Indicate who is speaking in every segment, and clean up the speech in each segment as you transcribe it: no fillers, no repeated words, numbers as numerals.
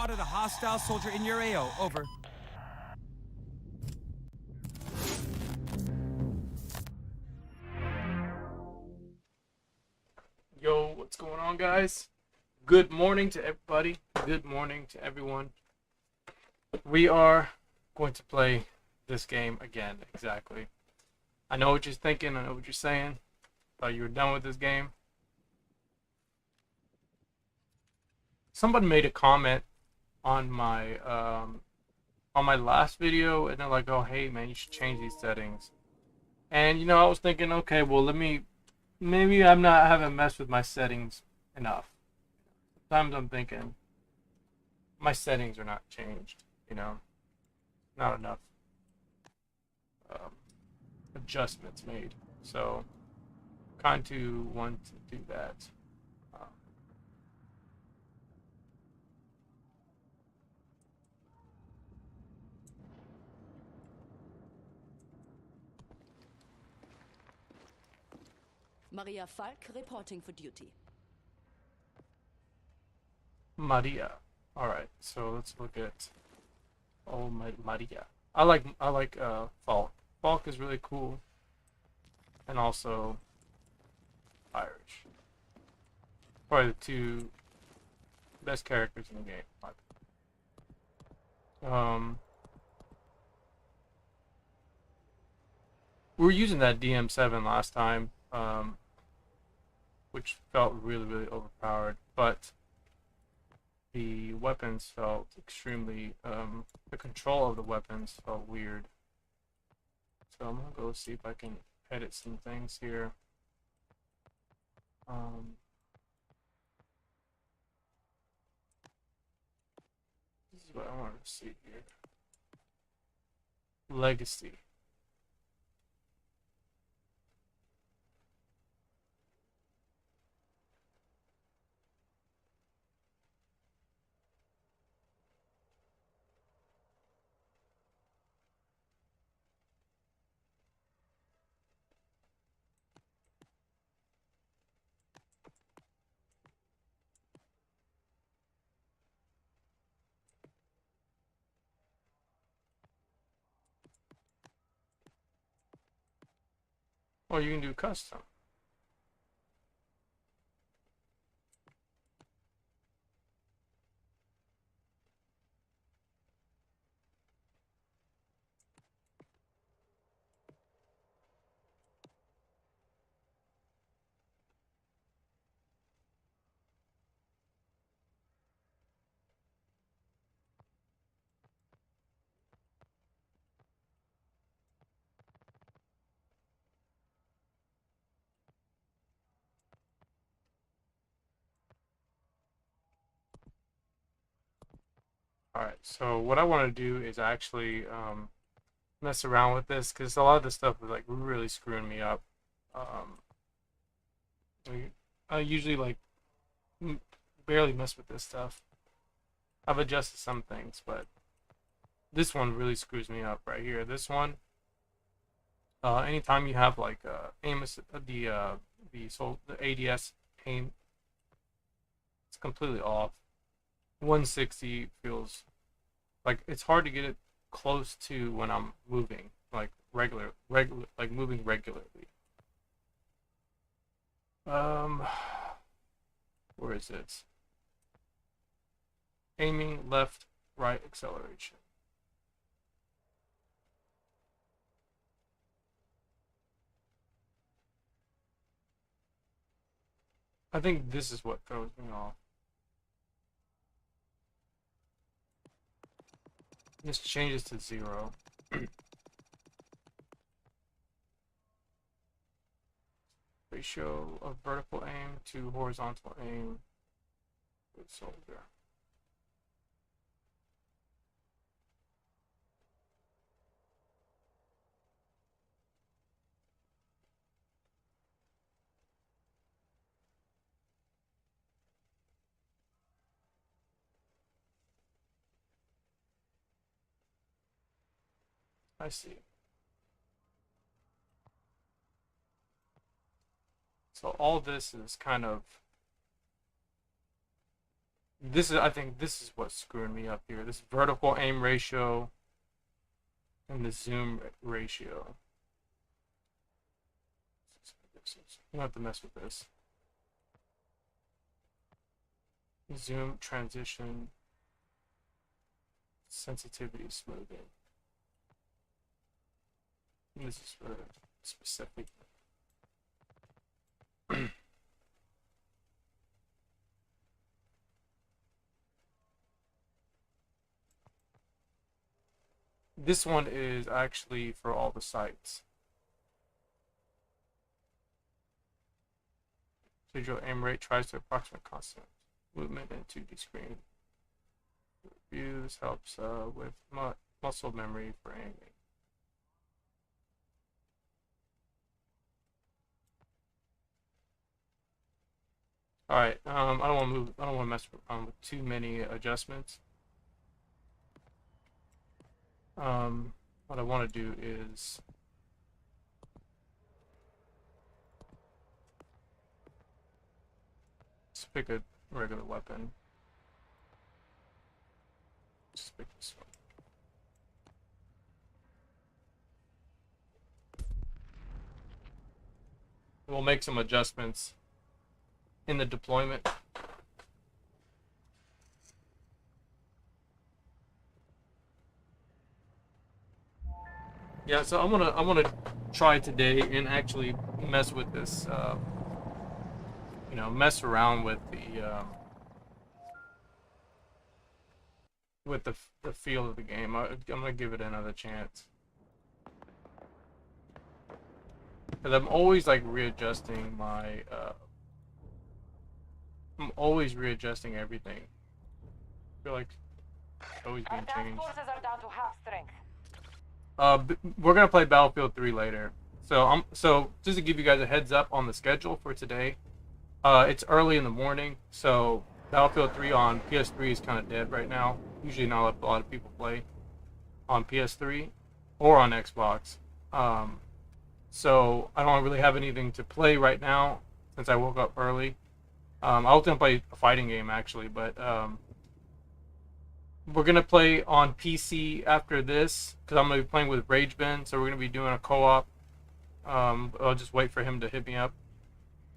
Speaker 1: spotted a hostile soldier in your AO. Over.
Speaker 2: Yo, what's going on, guys? Good morning to everybody. Good morning to everyone. We are going to play this game again, exactly. I know what you're thinking. I know what you're saying. Thought you were done with this game. Someone made a comment on my last video, and they're like, "Oh, hey, man, you should change these settings." And you know, I was thinking, okay, well, maybe I haven't messed with my settings enough. Sometimes I'm thinking my settings are not changed, you know, not enough adjustments made. So, kind of want to do that.
Speaker 3: Maria Falk reporting for duty.
Speaker 2: Maria. All right, so let's look at Maria. I like Falk. Falk is really cool, and also Irish. Probably the two best characters in the game. We were using that DM7 last time, which felt really overpowered, but the weapons felt extremely, the control of the weapons felt weird. So I'm gonna go see if I can edit some things here. This is what I want to see here. Legacy. Or you can do custom. Alright, so what I want to do is actually mess around with this, because a lot of this stuff is like really screwing me up. I usually like barely mess with this stuff. I've adjusted some things, but this one really screws me up right here. This one, anytime you have like aim, the ADS aim, it's completely off. 160 feels like it's hard to get it close to when I'm moving, like like moving regularly. Where is it? Aiming, left, right, acceleration. I think this is what throws me off. This changes to 0. Ratio of vertical aim to horizontal aim with soldier. I see. So all this is kind of I think this is what's screwing me up here. This vertical aim ratio and the zoom ratio. You don't have to mess with this. Zoom, transition, sensitivity, smoothing. And this is for specific. This one is actually for all the sites. Visual aim rate tries to approximate constant movement in 2D screen. Views helps with muscle memory for aiming. All right, I don't want to move. I don't want to mess around with too many adjustments. What I want to do is just pick a regular weapon. Just pick this one. We'll make some adjustments in the deployment. Yeah, so I'm gonna try today and actually mess with this, you know, mess around with the feel of the game. I'm gonna give it another chance, because I'm always like readjusting my I'm always readjusting everything. I feel like it's always being changed.
Speaker 4: Forces are down to half strength.
Speaker 2: We're gonna play Battlefield 3 later. So just to give you guys a heads up on the schedule for today, it's early in the morning, so Battlefield 3 on PS3 is kind of dead right now. Usually not a lot of people play on PS3 or on Xbox. So I don't really have anything to play right now since I woke up early. I was gonna play a fighting game actually, but we're gonna play on PC after this because I'm gonna be playing with Rage Ben, so we're gonna be doing a co-op. I'll just wait for him to hit me up,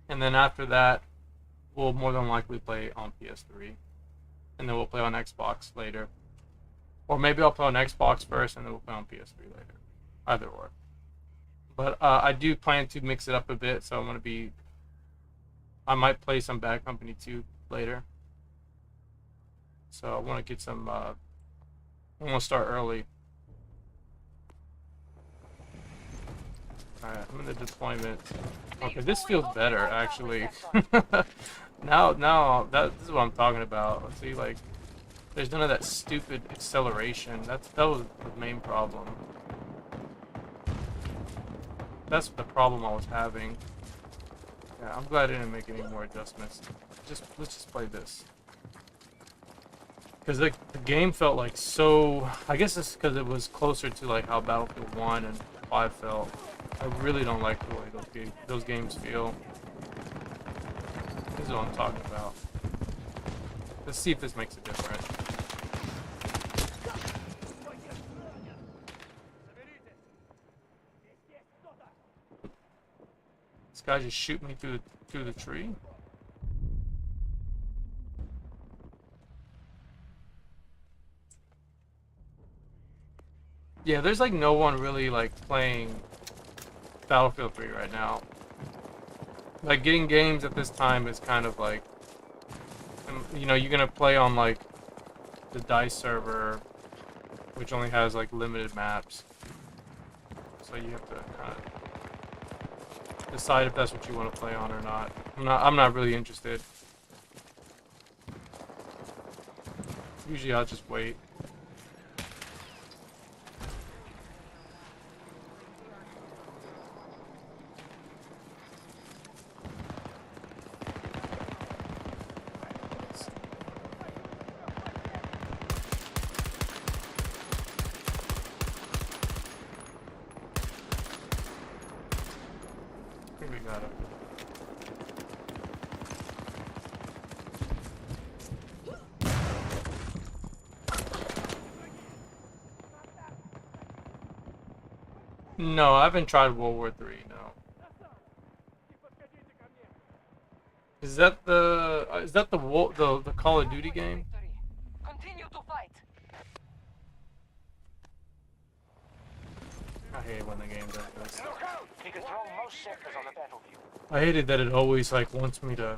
Speaker 2: and then after that, we'll more than likely play on PS3, and then we'll play on Xbox later, or maybe I'll play on Xbox first and then we'll play on PS3 later. Either or. But I do plan to mix it up a bit, so I might play some Bad Company 2 later. So I want to get some, I want to start early. Alright, I'm in the deployment. Okay, this feels better, actually. Now, this is what I'm talking about. See, like, there's none of that stupid acceleration. That was the main problem. That's the problem I was having. Yeah, I'm glad I didn't make any more adjustments. Let's just play this. Because the game felt like so... I guess it's because it was closer to like how Battlefield 1 and 5 felt. I really don't like the way those games feel. This is what I'm talking about. Let's see if this makes a difference. This guy just shoot me through the tree. Yeah, there's like no one really like playing Battlefield 3 right now. Like getting games at this time is kind of like, you know, you're gonna play on like the DICE server, which only has like limited maps. So you have to kind of decide if that's what you want to play on or not. I'm not really interested. Usually I'll just wait. No, I haven't tried World War III. No. Is that the Call of Duty game?
Speaker 4: Continue to fight.
Speaker 2: I hate when the game does this.
Speaker 4: Look out! We control most sectors on the battlefield.
Speaker 2: I hated that it always like wants me to.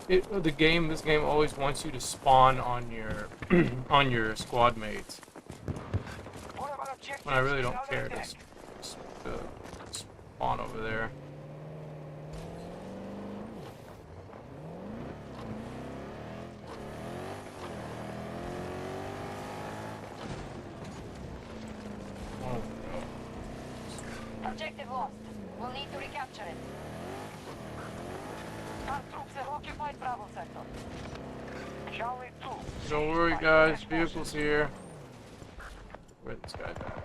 Speaker 2: This game always wants you to spawn on your on your squad mates. When I really don't care to spawn over there. Oh, no.
Speaker 4: Objective lost. We'll need to recapture it. Our troops have occupied Bravo sector. Charlie 2.
Speaker 2: Don't worry, guys. Vehicles here. Where this guy's at?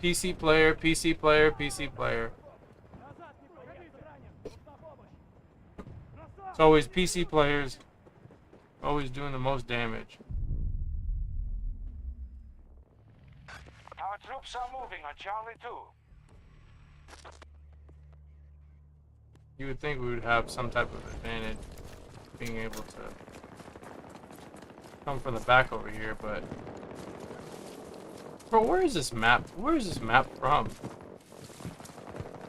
Speaker 2: PC player, PC player, PC player. It's always PC players. Always doing the most damage.
Speaker 4: Our troops are moving on Charlie 2.
Speaker 2: You would think we would have some type of advantage being able to come from the back over here, but bro, where is this map? Where is this map from?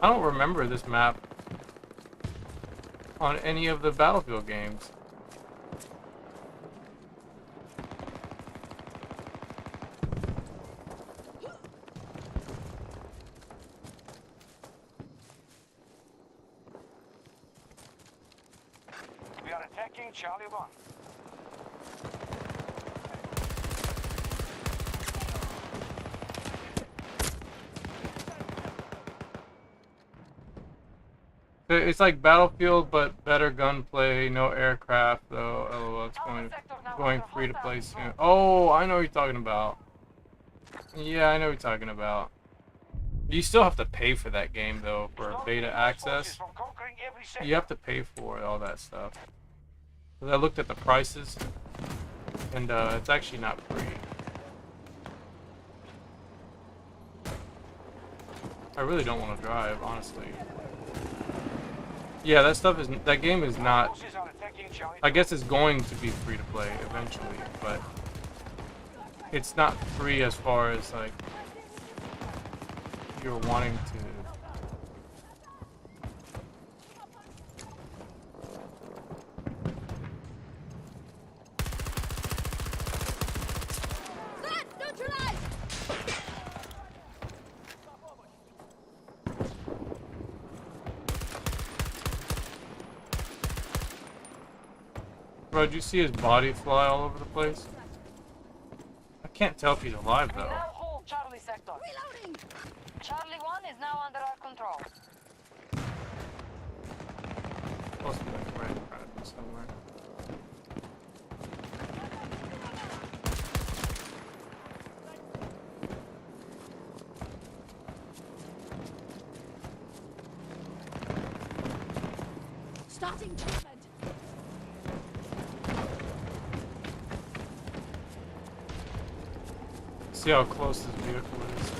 Speaker 2: I don't remember this map on any of the Battlefield games.
Speaker 4: We are attacking Charlie 1.
Speaker 2: It's like Battlefield, but better gunplay, no aircraft though. LOL, it's going free to play soon. Oh, I know what you're talking about. Yeah, I know what you're talking about. You still have to pay for that game though, for beta access. You have to pay for all that stuff. 'Cause I looked at the prices, and it's actually not free. I really don't want to drive, honestly. Yeah, that game is not. I guess it's going to be free to play eventually, but it's not free as far as like you're wanting to. Bro, did you see his body fly all over the place? I can't tell if he's alive
Speaker 4: We
Speaker 2: though.
Speaker 4: now hold Charlie sector. Reloading. Charlie 1 is now under our control.
Speaker 2: Supposed to be like right in front of me somewhere.
Speaker 3: Starting treatment.
Speaker 2: See how close this vehicle is.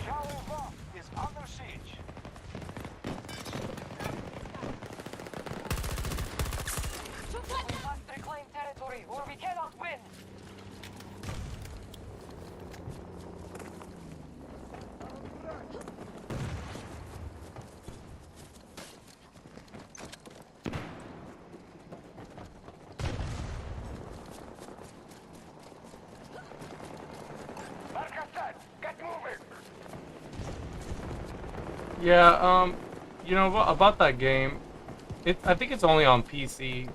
Speaker 4: Charlie 1 is under siege. We must reclaim territory or we cannot win. Get moving.
Speaker 2: Yeah, you know about that game, I think it's only on PC.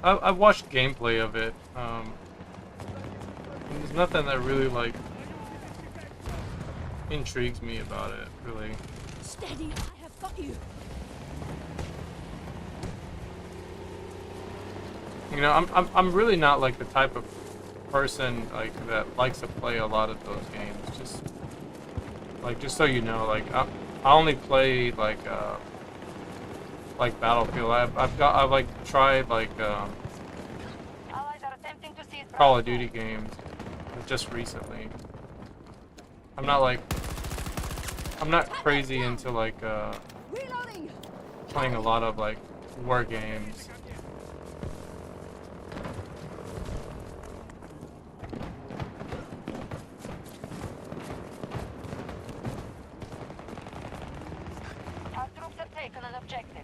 Speaker 2: I've watched gameplay of it. There's nothing that really like intrigues me about it, really.
Speaker 3: Steady, I have got you.
Speaker 2: You know, I'm really not like the type of person like that likes to play a lot of those games. Just Like, just so you know, like I only play like Battlefield. I've like tried like
Speaker 4: Allies are attempting to seize
Speaker 2: Call of Duty games just recently. I'm not crazy into like
Speaker 3: Reloading.
Speaker 2: playing a lot of like war games.
Speaker 4: Our troops have taken an objective.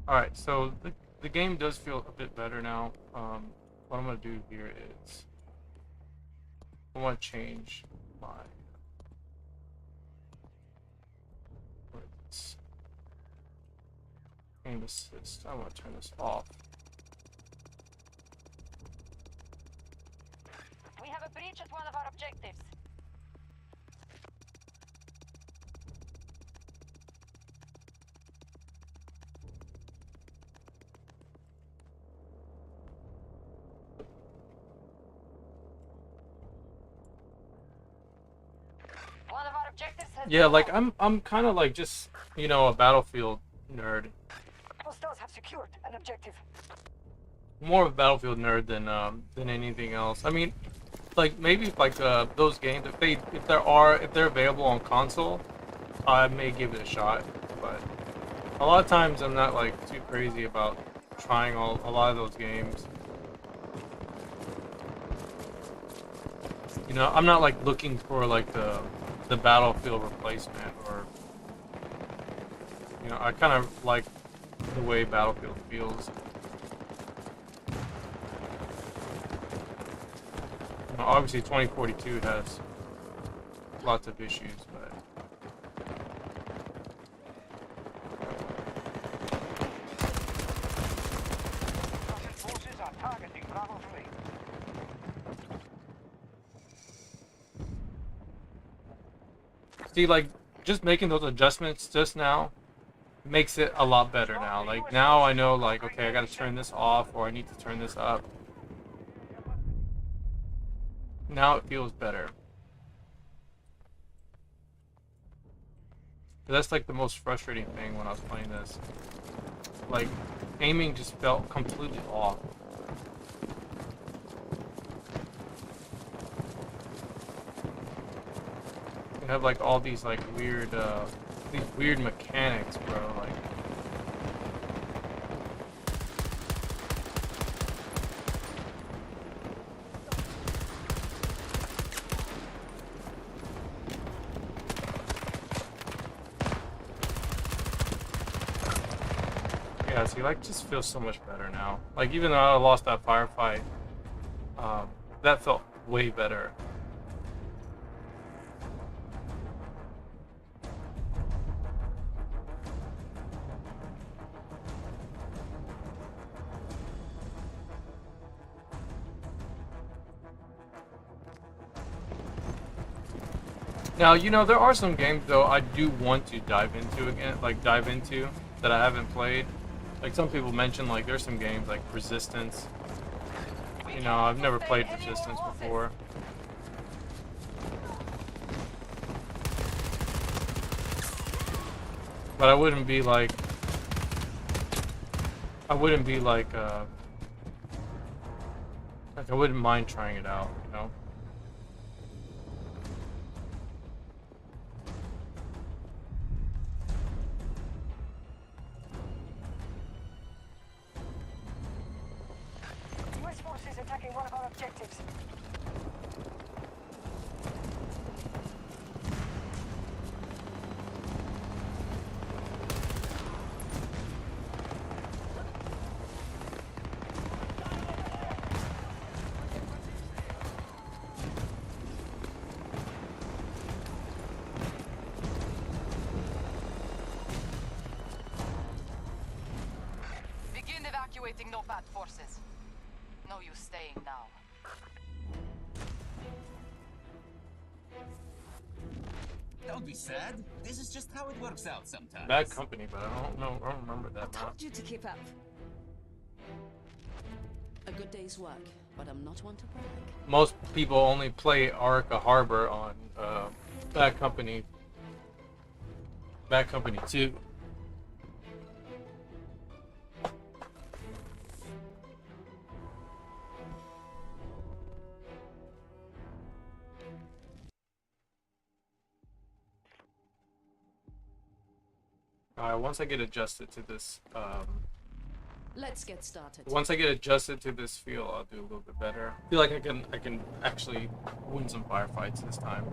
Speaker 2: Alright, so the game does feel a bit better now. What I'm going to do here is I want to change my aim assist. I want to turn this off.
Speaker 4: We have a breach at one of our objectives. One of our objectives has
Speaker 2: Yeah,
Speaker 4: been
Speaker 2: like
Speaker 4: lost.
Speaker 2: I'm kind of like just, you know, a Battlefield nerd.
Speaker 4: Hostiles have secured an objective.
Speaker 2: More of a Battlefield nerd than anything else. I mean, like maybe like those games if they're available on console, I may give it a shot. But a lot of times I'm not like too crazy about trying a lot of those games. You know, I'm not like looking for like the Battlefield replacement, or you know, I kind of like the way Battlefield feels. You know, obviously 2042 has lots of issues, but
Speaker 5: Russian forces are targeting Bravo 3.
Speaker 2: see, like just making those adjustments just now makes it a lot better now. Like now I know, like, okay, I gotta turn this off, or I need to turn this up. Now it feels better. That's like the most frustrating thing when I was playing this. Like, aiming just felt completely off. You have like all these like weird mechanics, bro. Like, yeah, see, like, just feels so much better now. Like, even though I lost that firefight, that felt way better. Now, you know, there are some games, though, I do want to dive into again, that I haven't played. Like, some people mentioned, like, there's some games like Resistance. You know, I've never played Resistance before. But I wouldn't be like, I wouldn't mind trying it out, you know?
Speaker 4: US forces attacking one of our objectives.
Speaker 6: Begin evacuating NOPAD forces. No use staying now.
Speaker 7: Don't be sad. This is just how it works out sometimes.
Speaker 2: Bad company, but I don't know. I don't remember that map.
Speaker 3: Told you to keep up. A good day's work, but I'm not one to brag.
Speaker 2: Most people only play Arica Harbor on Bad Company. Bad Company 2. Alright, once I get adjusted to this,
Speaker 3: Let's get started.
Speaker 2: once I get adjusted to this feel, I'll do a little bit better. I feel like I can actually win some firefights this time.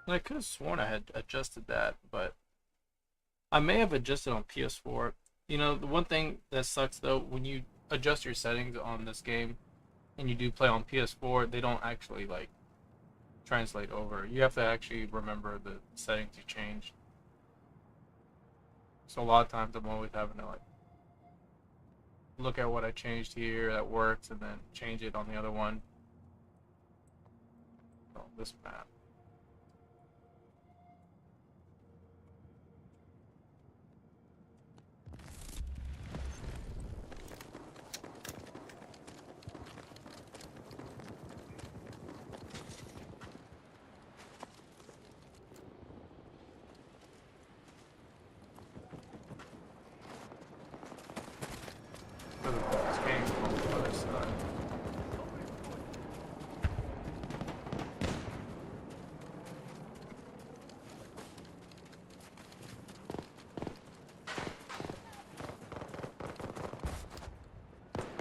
Speaker 2: I could have sworn I had adjusted that, but I may have adjusted on PS4. You know, the one thing that sucks though, when you adjust your settings on this game and you do play on PS4, they don't actually like translate over. You have to actually remember the settings you changed. So a lot of times I'm always having to like look at what I changed here that works and then change it on the other one. Oh, this map. This game's on the other side.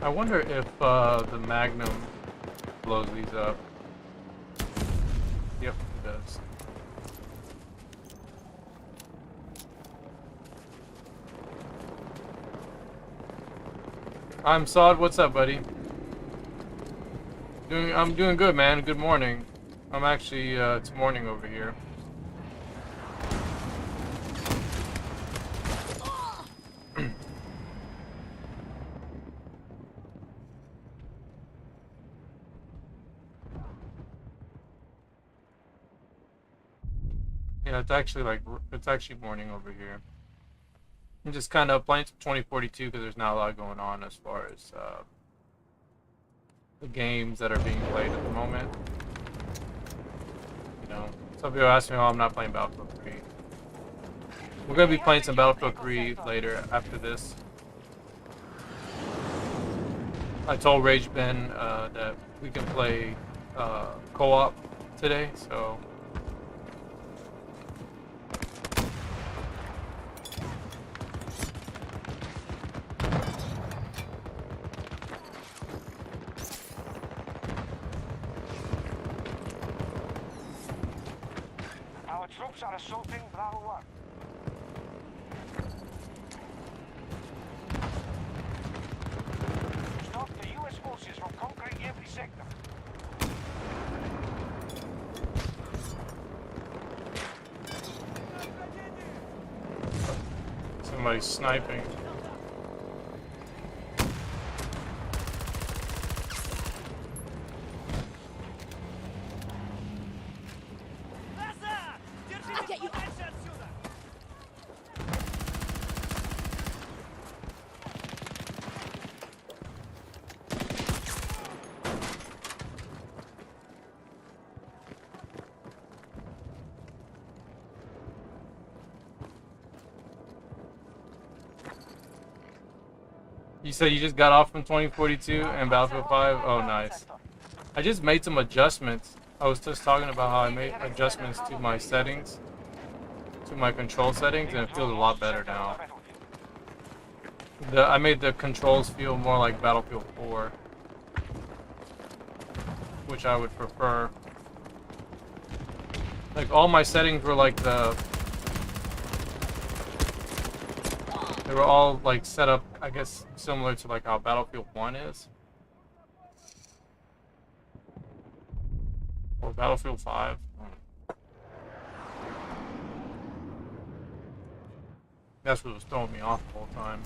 Speaker 2: I wonder if the Magnum blows these up. Yep, it does. I'm Sod. What's up, buddy? I'm doing good, man. Good morning. I'm actually it's morning over here. Yeah, it's actually morning over here. I'm just kind of playing some 2042 because there's not a lot going on as far as the games that are being played at the moment. You know, some people ask me, "Oh, I'm not playing Battlefield 3." We're gonna be playing some Battlefield 3 later after this. I told Rage Ben that we can play co-op today, so.
Speaker 5: Our troops are assaulting Bravo 1. Stop the US forces from conquering every sector.
Speaker 2: Somebody's sniping.
Speaker 3: I'll get you.
Speaker 2: You said you just got off from 2042 and Battlefield 5? Oh, nice. I just made some adjustments. I was just talking about how I made adjustments to my settings, to my control settings, and it feels a lot better now. I made the controls feel more like Battlefield 4, which I would prefer. Like, all my settings were like they were all like set up, I guess, similar to like how Battlefield 1 is. Or Battlefield 5. That's what was throwing me off the whole time.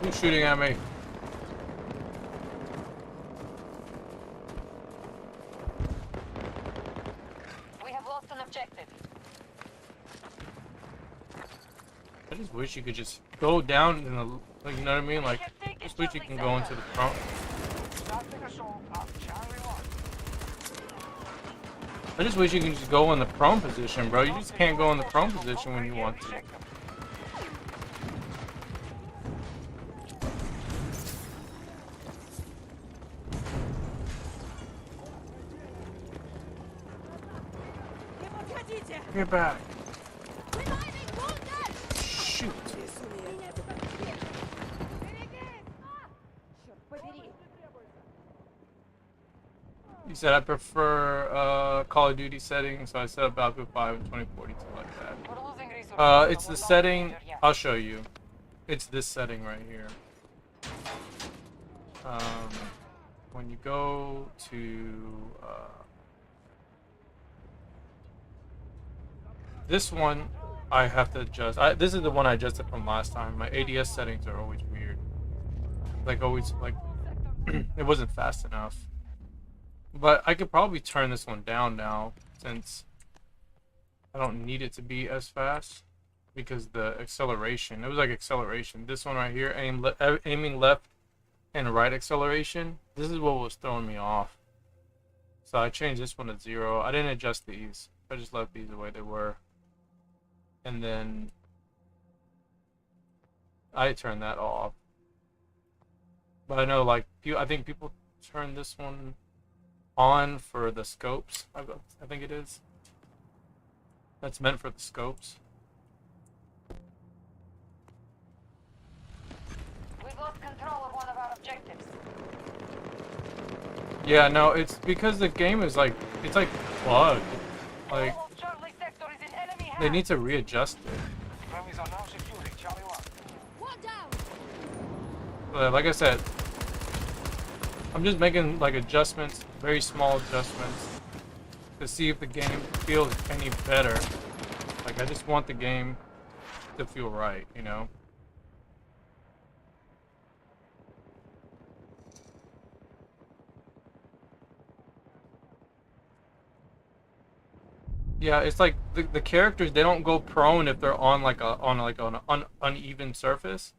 Speaker 2: Who's shooting at me?
Speaker 4: We have lost an objective.
Speaker 2: I just wish you could just go down in the, like, you know what I mean? Like, just wish you can go into the front.
Speaker 5: Starting assault on Charlie 1.
Speaker 2: I just wish you can just go in the prone position, bro. You just can't go in the prone position when you want to. Get back. Shoot. You said I prefer Call of Duty settings, so I set up Battlefield 5 in 2040, something like that.
Speaker 4: We're losing resources.
Speaker 2: It's the setting. I'll show you. It's this setting right here. When you go to this one, I have to adjust. This is the one I adjusted from last time. My ADS settings are always weird. Like always, like it wasn't fast enough. But I could probably turn this one down now since I don't need it to be as fast because the acceleration. It was like acceleration. This one right here, aiming left and right acceleration. This is what was throwing me off. So I changed this one to 0. I didn't adjust these. I just left these the way they were. And then I turned that off. But I know, like, I think people turn this one on for the scopes. I think it is. That's meant for the scopes.
Speaker 4: We've lost control of one of our objectives.
Speaker 2: Yeah, no, it's because the game is like, it's like plugged. Like,
Speaker 4: Charlie sector is in enemy hands.
Speaker 2: they need to readjust it.
Speaker 5: Friendlies are now securing Charlie 1.
Speaker 3: One down.
Speaker 2: But like I said, I'm just making like adjustments, very small adjustments, to see if the game feels any better. Like, I just want the game to feel right, you know? Yeah, it's like the characters, they don't go prone if they're on like an uneven surface.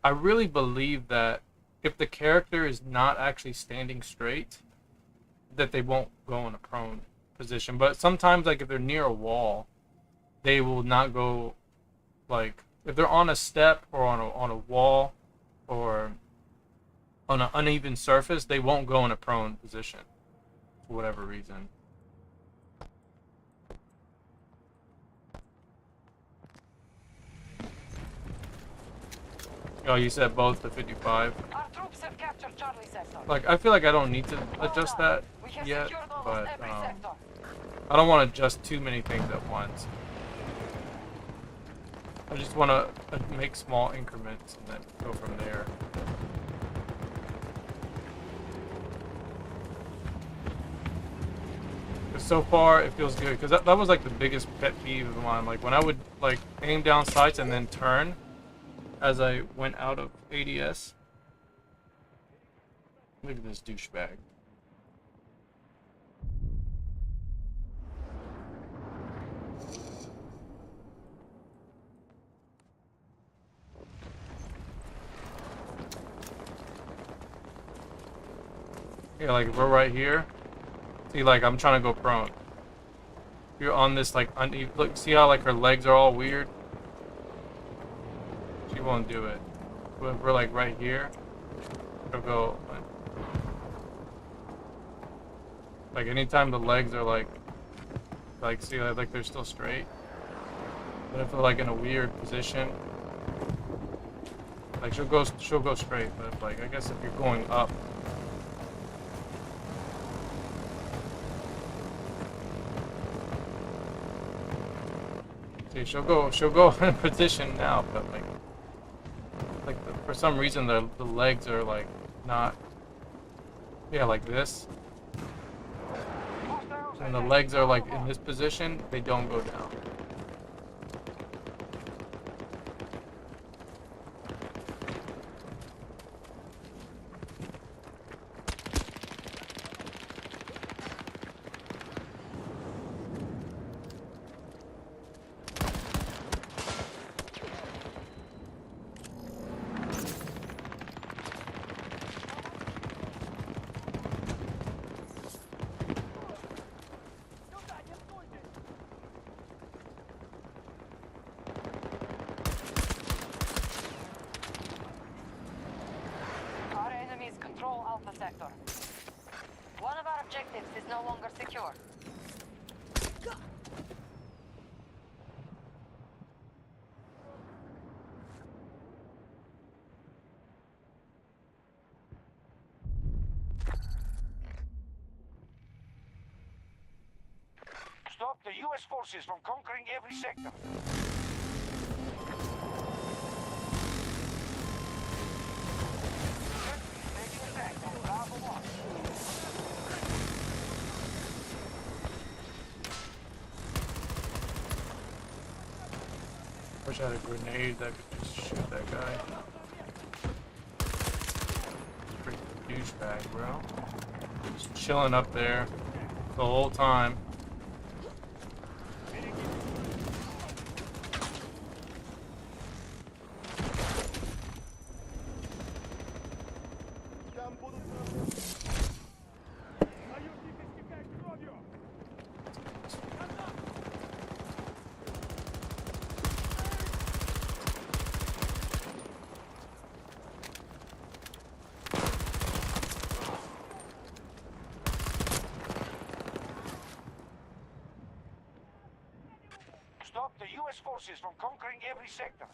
Speaker 2: I really believe that if the character is not actually standing straight, that they won't go in a prone position. But sometimes, like, if they're near a wall, they will not go, like, if they're on a step or on a wall or on an uneven surface, they won't go in a prone position for whatever reason. Oh, you said both the 55.
Speaker 4: Our troops have captured Charlie sector.
Speaker 2: Like, I feel like I don't need to adjust that
Speaker 4: We have
Speaker 2: yet,
Speaker 4: secured almost
Speaker 2: but
Speaker 4: every sector.
Speaker 2: I don't want to adjust too many things at once. I just want to make small increments and then go from there. So far, it feels good because that was like the biggest pet peeve of mine. Like, when I would like aim down sights and then turn as I went out of ADS. Look at this douchebag. Yeah, like, if we're right here. See, like, I'm trying to go prone. You're on this, like, uneven. Look, see how, like, her legs are all weird? She won't do it. But if we're, like, right here, it'll go. Like, anytime the legs are, like, see, like, they're still straight. But if they're, like, in a weird position, like, she'll go straight. But, like, I guess if you're going up, see, she'll go in position now, but for some reason the legs are like not, yeah, like this.
Speaker 5: Hostile
Speaker 2: and the legs are like in this position, they don't go down.
Speaker 4: Our enemies control Alpha Sector. One of our objectives is no longer secure.
Speaker 5: Stop the U.S. forces from conquering every sector. Taking attack on Bravo 1.
Speaker 2: Wish I had a grenade that could just shoot that guy. Freaking douchebag, bro. Just chilling up there the whole time.
Speaker 5: Stop the U.S. forces from conquering every sector.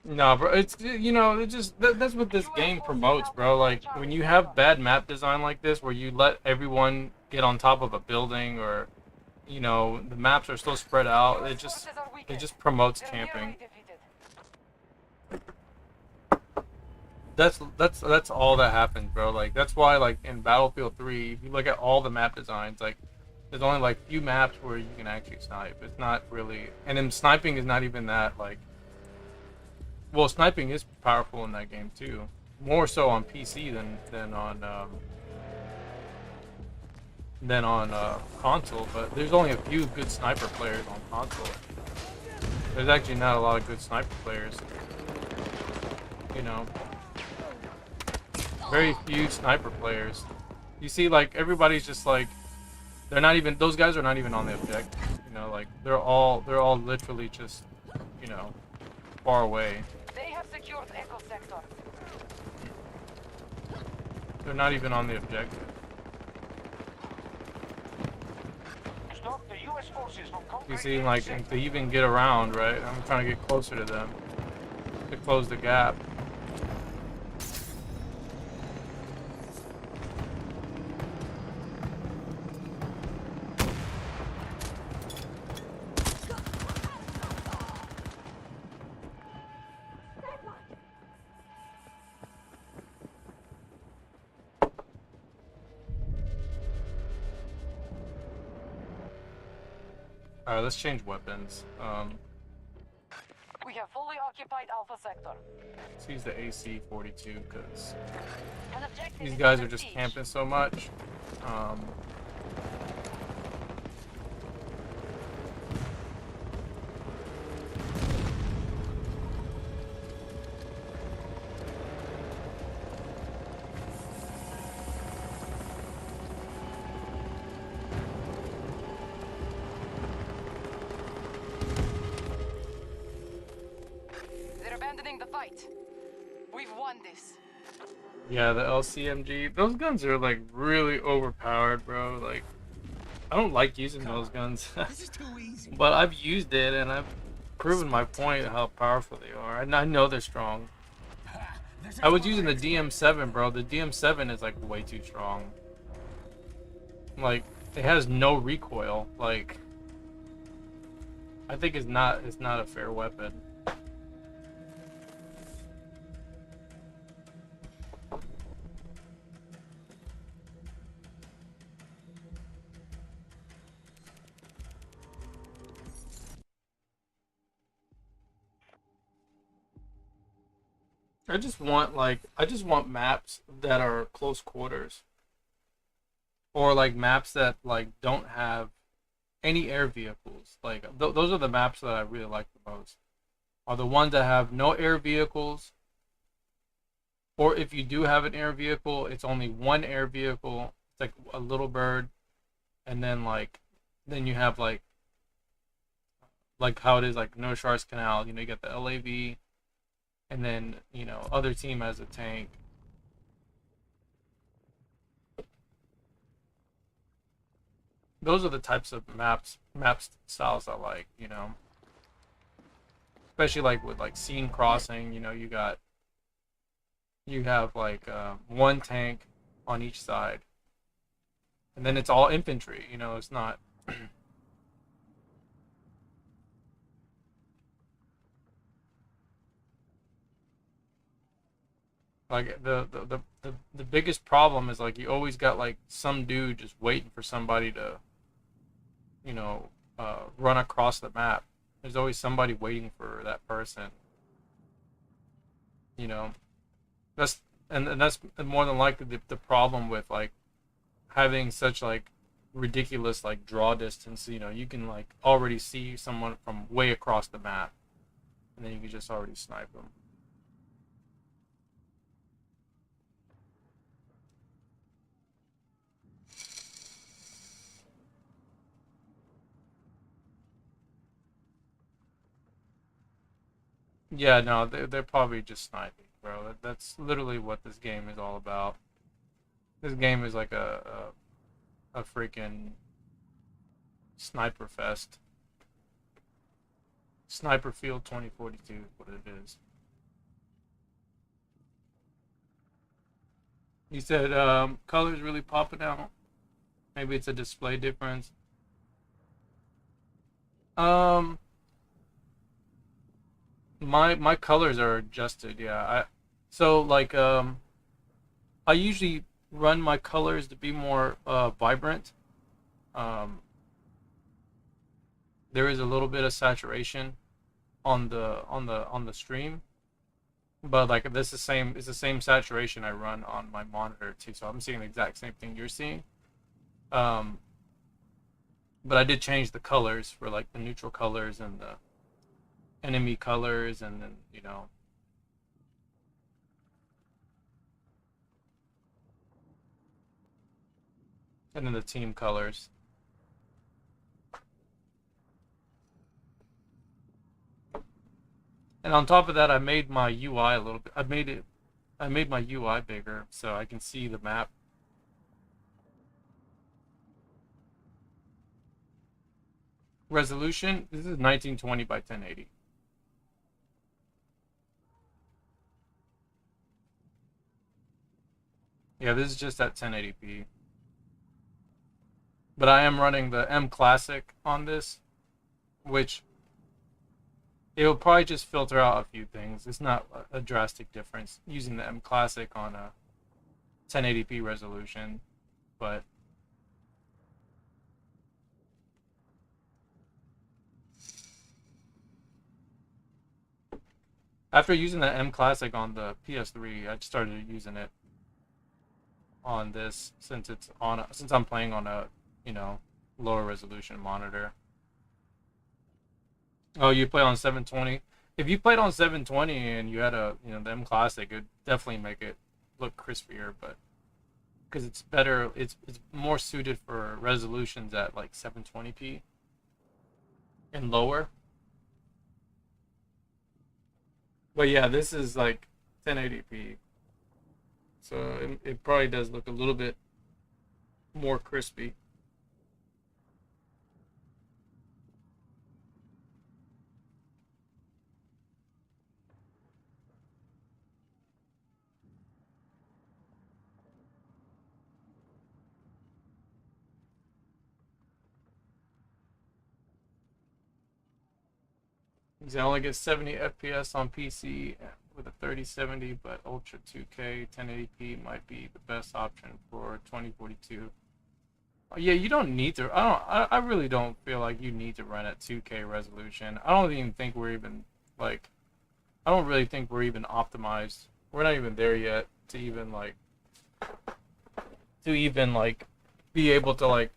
Speaker 2: No, bro, it's, you know, it just, that's what this game promotes, bro. Like, when you have bad map design like this, where you let everyone get on top of a building, or, you know, the maps are so spread out, it just promotes camping. That's all that happens, bro. Like, that's why, like, in Battlefield 3, if you look at all the map designs, like, there's only, like, few maps where you can actually snipe. It's not really, and then sniping is not even that, like, well, sniping is powerful in that game too. More so on PC than on console. But there's only a few good sniper players on console. There's actually not a lot of good sniper players. You know, very few sniper players. You see, like, everybody's just like, they're not even, those guys are not even on the objective. You know, like, they're all literally just, you know, far away.
Speaker 4: They have secured Echo Sector.
Speaker 2: They're not even on the objective.
Speaker 5: Stop the U.S. forces from conquering
Speaker 2: You see,
Speaker 5: every
Speaker 2: like,
Speaker 5: sector.
Speaker 2: to even get around, right? I'm trying to get closer to them to close the gap. Alright, let's change weapons.
Speaker 4: We have fully occupied Alpha Sector.
Speaker 2: Let's use the AC-42 because
Speaker 4: An objective
Speaker 2: these
Speaker 4: is
Speaker 2: guys
Speaker 4: under
Speaker 2: are just
Speaker 4: siege.
Speaker 2: camping so much.
Speaker 4: They're abandoning the fight. We've won this.
Speaker 2: Yeah, the LCMG. Those guns are, like, really overpowered, bro. Like, I don't like using those guns.
Speaker 7: This is too easy.
Speaker 2: But I've used it, and I've proven my point of how powerful they are. And I know they're strong.
Speaker 7: There's a
Speaker 2: I was using the
Speaker 7: tornado.
Speaker 2: DM7, bro. The DM7 is, like, way too strong. Like, it has no recoil. Like, I think it's not a fair weapon. I just want maps that are close quarters, or like maps that like don't have any air vehicles. Like those are the maps that I really like the most. Are the ones that have no air vehicles, or if you do have an air vehicle, it's only one air vehicle. It's like a little bird, and then you have like how it is like No Sharks Canal. You know, you get the LAV, and then other team has a tank. Those are the types of map styles I like. Especially like with like scene crossing. You have like one tank on each side, and then it's all infantry. It's not. Like the biggest problem is like you always got like some dude just waiting for somebody to run across the map. There's always somebody waiting for that person. That's that's more than likely the problem with like having such like ridiculous like draw distance. You can like already see someone from way across the map, and then you can just already snipe them. Yeah, no, they're probably just sniping, bro. That's literally what this game is all about. This game is like a freaking sniper fest. Sniper Field 2042 is what it is. You said colors really popping out. Maybe it's a display difference. Um, my colors are adjusted. Yeah, so like I usually run my colors to be more vibrant. Um, there is a little bit of saturation on the stream, but like this is same it's the same saturation I run on my monitor too. So I'm seeing the exact same thing you're seeing. Um, but I did change the colors for like the neutral colors and the enemy colors, and then and then the team colors. And on top of that, I made my UI a little bit. I made my UI bigger so I can see the map. Resolution, this is 1920 by 1080. Yeah, this is just at 1080p. But I am running the M Classic on this, which it will probably just filter out a few things. It's not a drastic difference using the M Classic on a 1080p resolution, but after using the M Classic on the PS3, I started using it on this since I'm playing on a lower resolution monitor. Oh, you play on 720? If you played on 720 and you had the M Classic, it would definitely make it look crispier, but because it's better, it's more suited for resolutions at like 720p and lower. But yeah, this is like 1080p, so it probably does look a little bit more crispy. I only get 70 FPS on PC with a 3070, but Ultra 2K 1080p might be the best option for 2042. Yeah, you don't need to. I really don't feel like you need to run at 2K resolution. I don't even think we're even like. I don't really think we're even optimized we're not even there yet to even like be able to like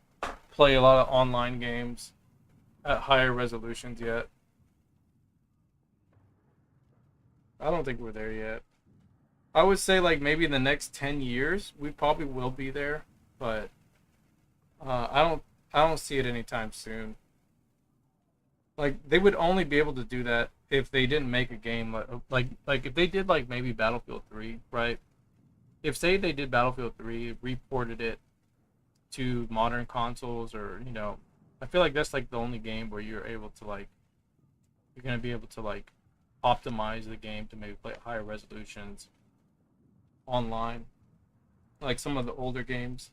Speaker 2: play a lot of online games at higher resolutions yet. I don't think we're there yet. I would say like maybe in the next 10 years we probably will be there, but I don't see it anytime soon. Like they would only be able to do that if they didn't make a game like if they did like maybe Battlefield 3, right? If say they did Battlefield 3, reported it to modern consoles, or you know, I feel like that's like the only game where you're able to like you're gonna be able to like optimize the game to maybe play at higher resolutions online, like some of the older games.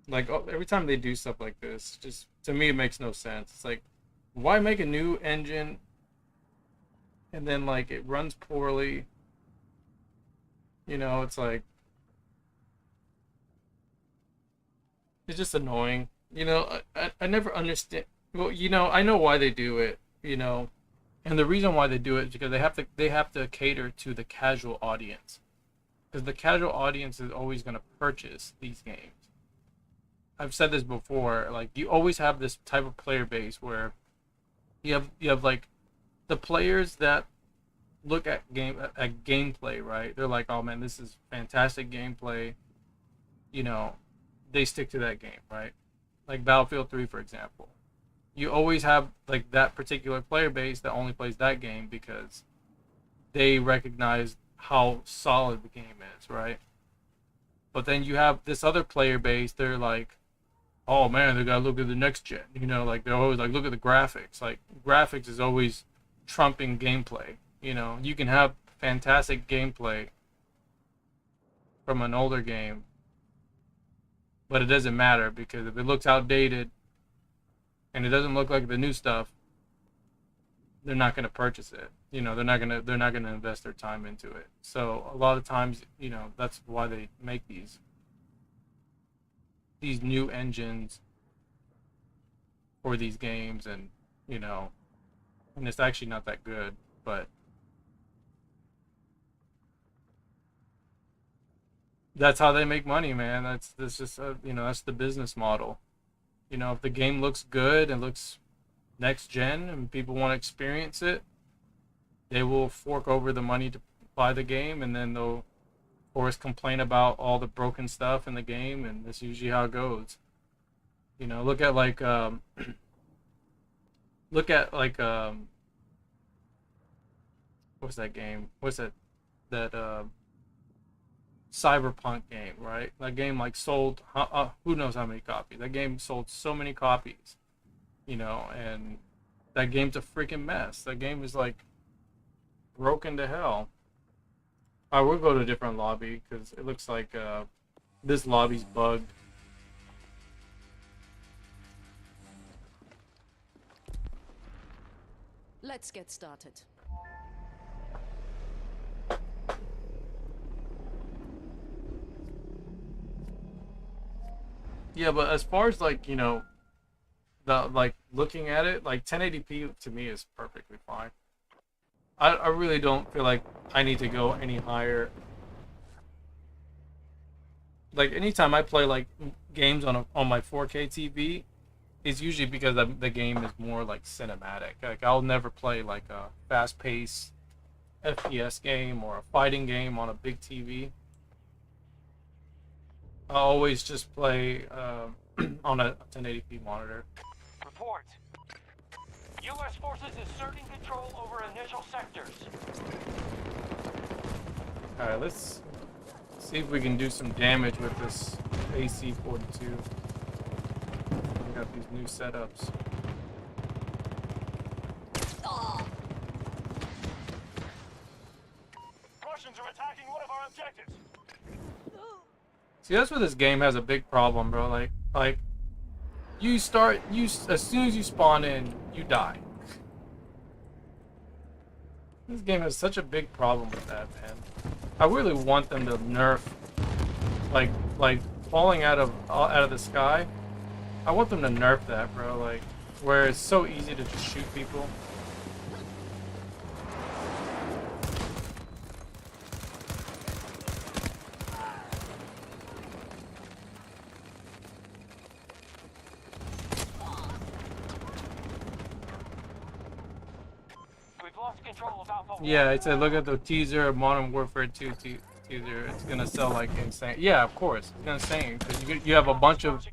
Speaker 2: Like every time they do stuff like this, just to me it makes no sense. It's like, why make a new engine and then like it runs poorly? You know, it's like it's just annoying. You know, I never understand. Well, you know, I know why they do it. You know, and the reason why they do it is because they have to cater to the casual audience, because the casual audience is always going to purchase these games. I've said this before, like you always have this type of player base where you have like the players that look at gameplay, right? They're like, oh man, this is fantastic gameplay. You know, they stick to that game, right? Like Battlefield 3, for example. You always have like that particular player base that only plays that game because they recognize how solid the game is, right? But then you have this other player base, they're like, oh man, they gotta look at the next gen. You know, like they're always like, look at the graphics. Like graphics is always trumping gameplay. You know, you can have fantastic gameplay from an older game, but it doesn't matter because if it looks outdated and it doesn't look like the new stuff, they're not gonna purchase it. You know, they're not gonna invest their time into it. So a lot of times, you know, that's why they make these new engines for these games, and you know, and it's actually not that good, but that's how they make money, man. That's just you know, that's the business model. You know, if the game looks good and looks next gen and people want to experience it, they will fork over the money to buy the game, and then they'll of course complain about all the broken stuff in the game, and that's usually how it goes. You know, look at like what's that game? What's that Cyberpunk game, right? That game like sold who knows how many copies. That game sold so many copies, you know, and that game's a freaking mess. That game is like broken to hell. I will go to a different lobby because it looks like this lobby's bugged.
Speaker 3: Let's get started.
Speaker 2: Yeah, but as far as like, you know, the like looking at it, like 1080p to me is perfectly fine. I really don't feel like I need to go any higher. Like anytime I play like games on my 4K TV, it's usually because the game is more like cinematic. Like I'll never play like a fast-paced FPS game or a fighting game on a big TV. I always just play on a 1080p monitor.
Speaker 5: Report. U.S. forces asserting control over initial sectors.
Speaker 2: Alright, let's see if we can do some damage with this AC-42. We got these new setups.
Speaker 5: Russians are attacking one of our objectives.
Speaker 2: See, that's where this game has a big problem, bro. Like as soon as you spawn in, you die. This game has such a big problem with that, man. I really want them to nerf, like falling out of the sky. I want them to nerf that, bro. Like, where it's so easy to just shoot people. Yeah, it said look at the teaser of Modern Warfare 2 teaser. It's gonna sell like insane. Yeah, of course, it's insane because you have a bunch of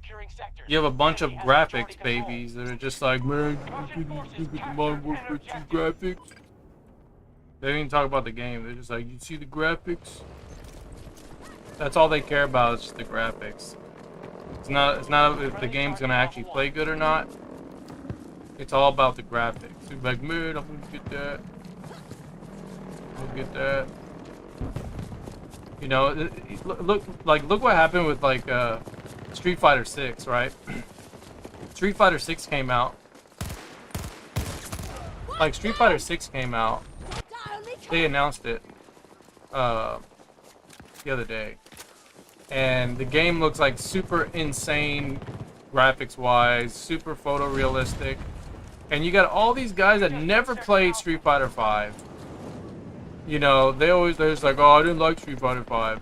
Speaker 2: graphics babies that are just like, man, look at the Modern Warfare 2 graphics. They don't even talk about the game. They're just like, you see the graphics? That's all they care about is just the graphics. It's not if the game's gonna actually play good or not. It's all about the graphics. You're like, man, I'm gonna get that. I'm gonna get that. You know, look what happened with like Street Fighter 6, right? Street Fighter 6 came out. Like Street Fighter 6 came out. They announced it the other day. And the game looks like super insane graphics wise, super photorealistic. And you got all these guys that never played Street Fighter 5. You know, they're just like, oh, I didn't like Street Fighter 5.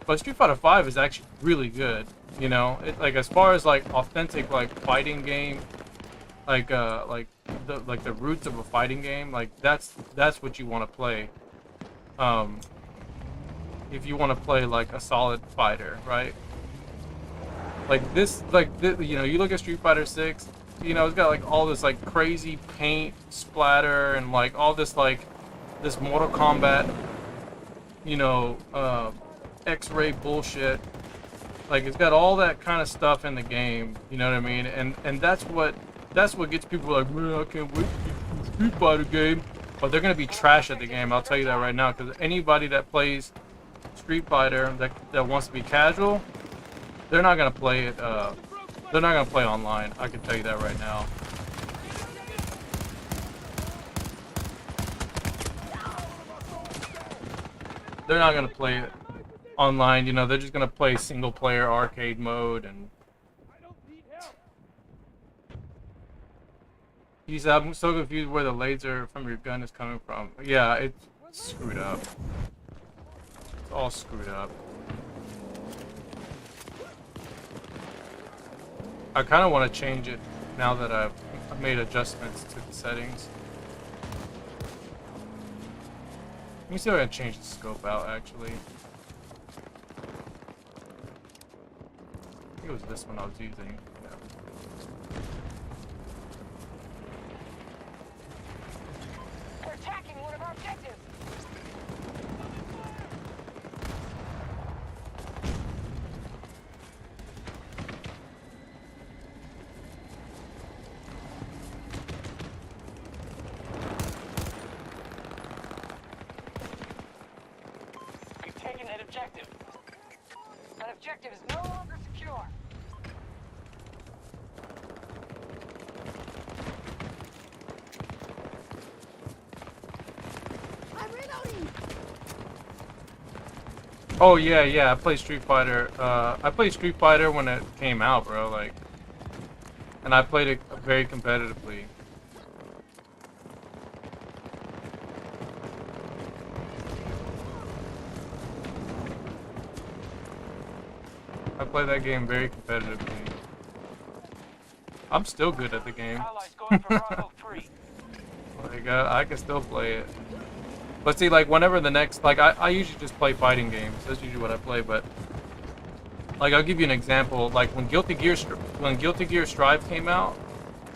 Speaker 2: But Street Fighter 5 is actually really good. You know, like as far as like authentic like fighting game, like the roots of a fighting game, like that's what you want to play. If you want to play like a solid fighter, right? Like this, you know, you look at Street Fighter 6, you know, it's got like all this like crazy paint splatter and like all this like this Mortal Kombat, you know, X-ray bullshit. Like it's got all that kind of stuff in the game, you know what I mean? And that's what gets people like, man, I can't wait to get a Street Fighter game. But they're gonna be trash at the game, I'll tell you that right now, because anybody that plays Street Fighter that wants to be casual, they're not gonna play it. They're not gonna play online. I can tell you that right now. They're not gonna play it online. You know, they're just gonna play single player arcade mode and. He said, I'm so confused where the laser from your gun is coming from. Yeah, it's screwed up. It's all screwed up. I kind of want to change it now that I've made adjustments to the settings. Let me see if I can change the scope out, actually. I think it was this one I was using. Yeah.
Speaker 4: They're attacking one of our objectives.
Speaker 5: We've taken that objective.
Speaker 4: That objective is no longer secure.
Speaker 2: Oh yeah, I played Street Fighter. I played Street Fighter when it came out, bro. Like, and I played it very competitively. I played that game very competitively. I'm still good at the game.
Speaker 5: Allies going for Bravo 3.
Speaker 2: Like, I can still play it. But see, like, whenever the next, like, I usually just play fighting games. That's usually what I play, but, like, I'll give you an example. Like, when Guilty Gear Strive came out,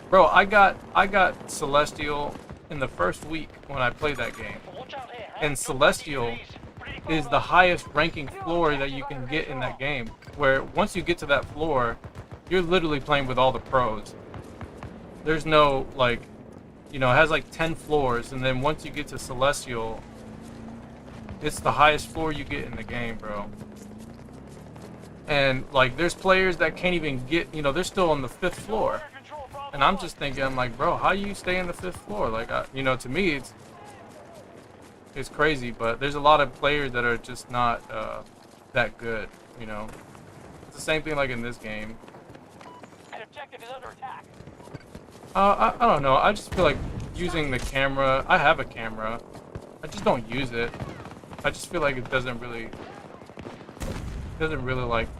Speaker 2: bro, I got Celestial in the first week when I played that game. And Celestial is the highest ranking floor that you can get in that game. Where, once you get to that floor, you're literally playing with all the pros. There's no, like, you know, it has like 10 floors, and then once you get to Celestial, it's the highest floor you get in the game, bro. And like, there's players that can't even get, you know, they're still on the 5th floor, and I'm just thinking, I'm like, bro, how you stay on the 5th floor? Like, you know, to me, it's crazy, but there's a lot of players that are just not that good, you know. It's the same thing like in this game.
Speaker 5: An objective is under attack.
Speaker 2: I don't know. I just feel like using the camera. I have a camera. I just don't use it. I just feel like it doesn't really like.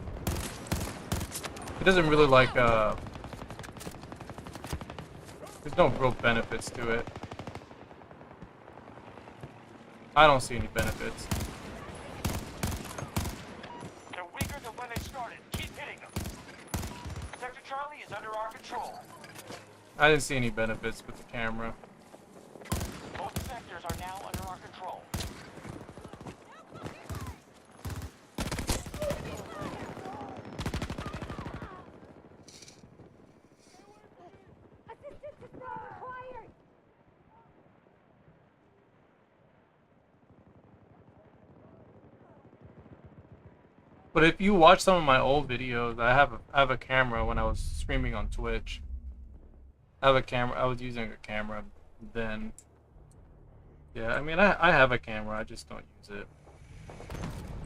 Speaker 2: There's no real benefits to it. I don't see any benefits.
Speaker 5: They're weaker than when they started. Keep hitting them. Sector Charlie is under our control.
Speaker 2: I didn't see any benefits with the camera.
Speaker 5: Both sectors are now under our control.
Speaker 2: But if you watch some of my old videos, I have a camera when I was streaming on Twitch. I have a camera. I was using a camera then. Yeah, I mean, I have a camera. I just don't use it.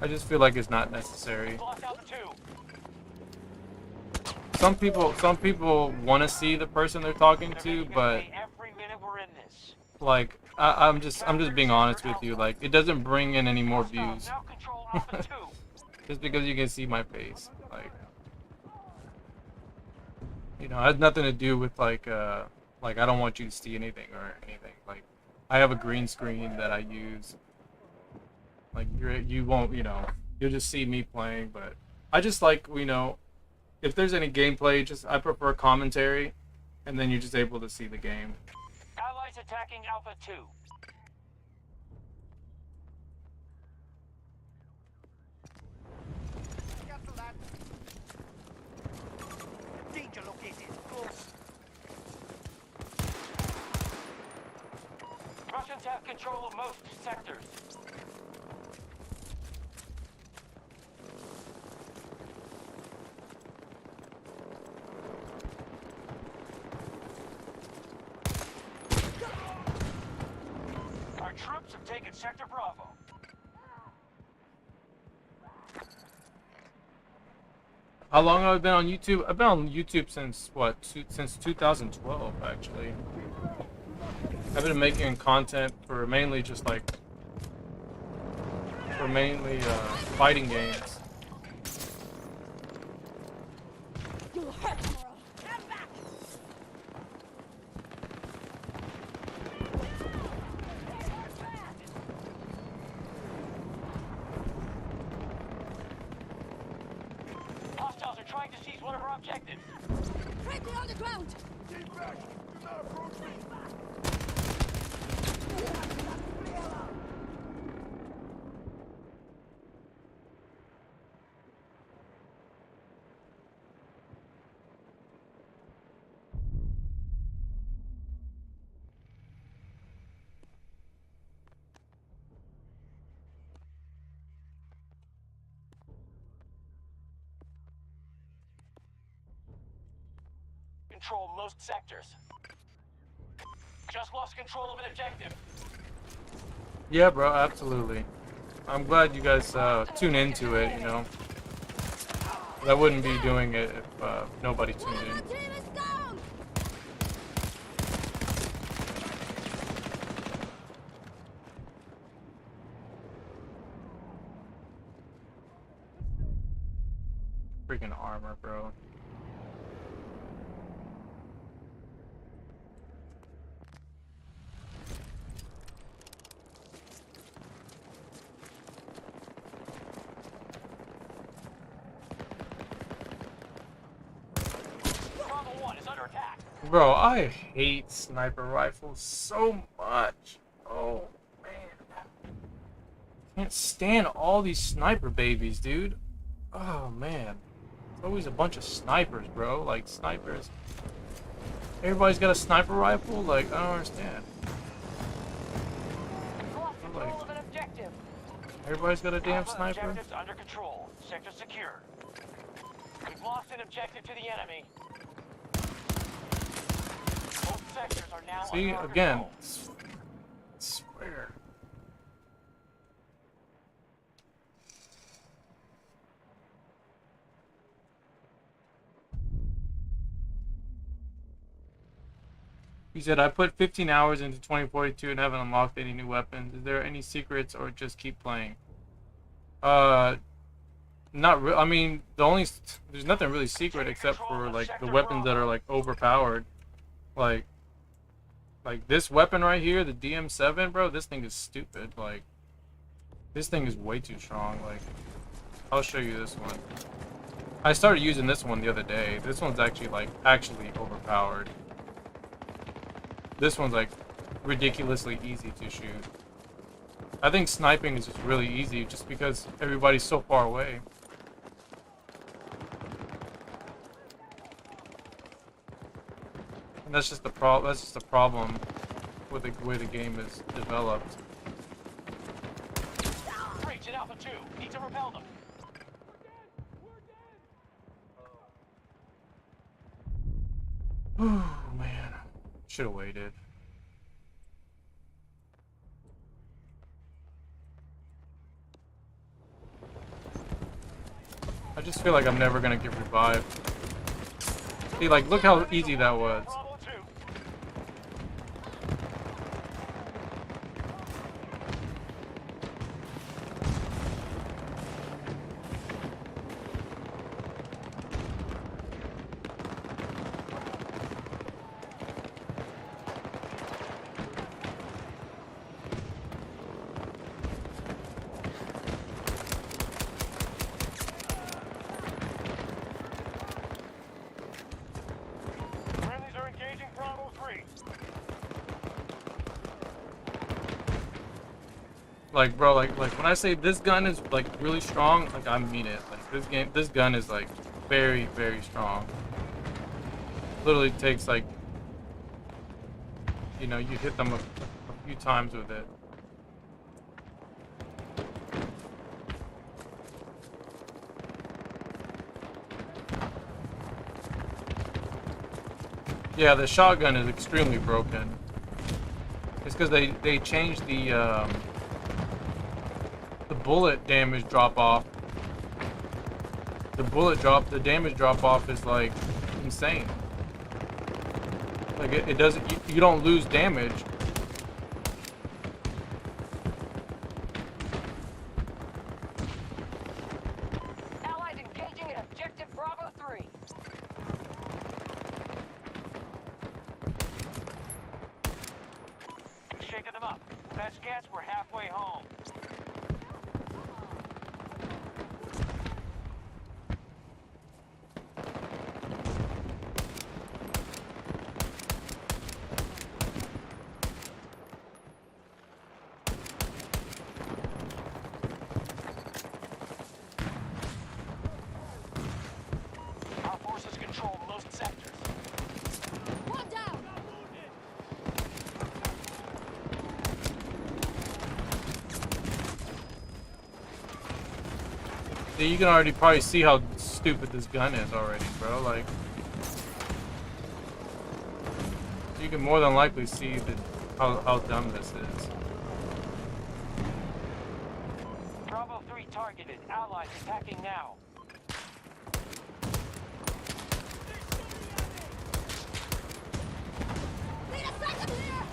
Speaker 2: I just feel like it's not necessary.
Speaker 5: Lost out the two.
Speaker 2: Some people want to see the person they're talking to, but
Speaker 5: Every minute we're in this.
Speaker 2: like I'm just being honest with you. Like, it doesn't bring in any more views
Speaker 5: Now control Alpha 2.
Speaker 2: just because you can see my face. Like, you know, it has nothing to do with like I don't want you to see anything or anything. Like, I have a green screen that I use. Like, you won't, you know, you'll just see me playing. But I just like, you know, if there's any gameplay, I prefer commentary, and then you're just able to see the game.
Speaker 5: Allies attacking Alpha 2.
Speaker 1: Danger located. Close.
Speaker 5: Russians have control of most sectors. Our troops have taken Sector Bravo.
Speaker 2: How long have I been on YouTube? I've been on YouTube since what? Since 2012, actually. I've been making content for mainly just like fighting games.
Speaker 3: You'll hurt, Laurel. Stand back!
Speaker 5: Hostiles are trying to seize one of our objectives.
Speaker 3: Friendly on the ground!
Speaker 5: Control most sectors. Just lost control of an objective.
Speaker 2: Yeah, bro, absolutely. I'm glad you guys tune into it, you know. I wouldn't be doing it if nobody tuned in.
Speaker 3: Our team is down!
Speaker 2: Freaking armor, bro.
Speaker 5: Bravo 1 is under attack.
Speaker 2: Bro, I hate sniper rifles so much. Oh, man. Can't stand all these sniper babies, dude. Oh, man. It's always a bunch of snipers, bro. Like, snipers. Everybody's got a sniper rifle? Like, I don't understand.
Speaker 5: Lost control of an objective.
Speaker 2: Everybody's got a damn
Speaker 5: Alpha
Speaker 2: sniper?
Speaker 5: objectives under control. Sector secure. We've lost an objective to the enemy. Both sectors are now
Speaker 2: See,
Speaker 5: under our
Speaker 2: again.
Speaker 5: control.
Speaker 2: I swear. He said, I put 15 hours into 2042 and haven't unlocked any new weapons. Is there any secrets or just keep playing? Not real. I mean, there's nothing really secret except for like the weapons that are like overpowered. Like this weapon right here, the DM7, bro, this thing is stupid. Like, This thing is way too strong. Like, I'll show you this one. I started using this one the other day. This one's actually like overpowered. This one's like ridiculously easy to shoot. I think sniping is just really easy just because everybody's so far away. And that's just the problem with the way the game is developed.
Speaker 5: Breach at Alpha 2. Need to repel them.
Speaker 2: Oh man, should have waited. I just feel like I'm never gonna get revived. See, like, look how easy that was.
Speaker 5: Bravo 2. Friendlies are engaging Bravo 3.
Speaker 2: Like, bro, like when I say this gun is like really strong, like I mean it. Like this gun is like very, very strong. Literally takes like, you know, you hit them a few times with it. Yeah, the shotgun is extremely broken. It's because they changed the bullet damage drop off. The damage drop off is like insane. Like it doesn't, you don't lose damage.
Speaker 4: Allies engaging at objective Bravo 3.
Speaker 5: Shaking them up. Best guess, we're halfway home. Our forces control most sectors.
Speaker 3: One down.
Speaker 2: Yeah, you can already probably see how stupid this gun is already, bro. Like, you can more than likely see that how dumb this is.
Speaker 5: Bravo 3 targeted. Allies attacking now.
Speaker 3: Need a second here.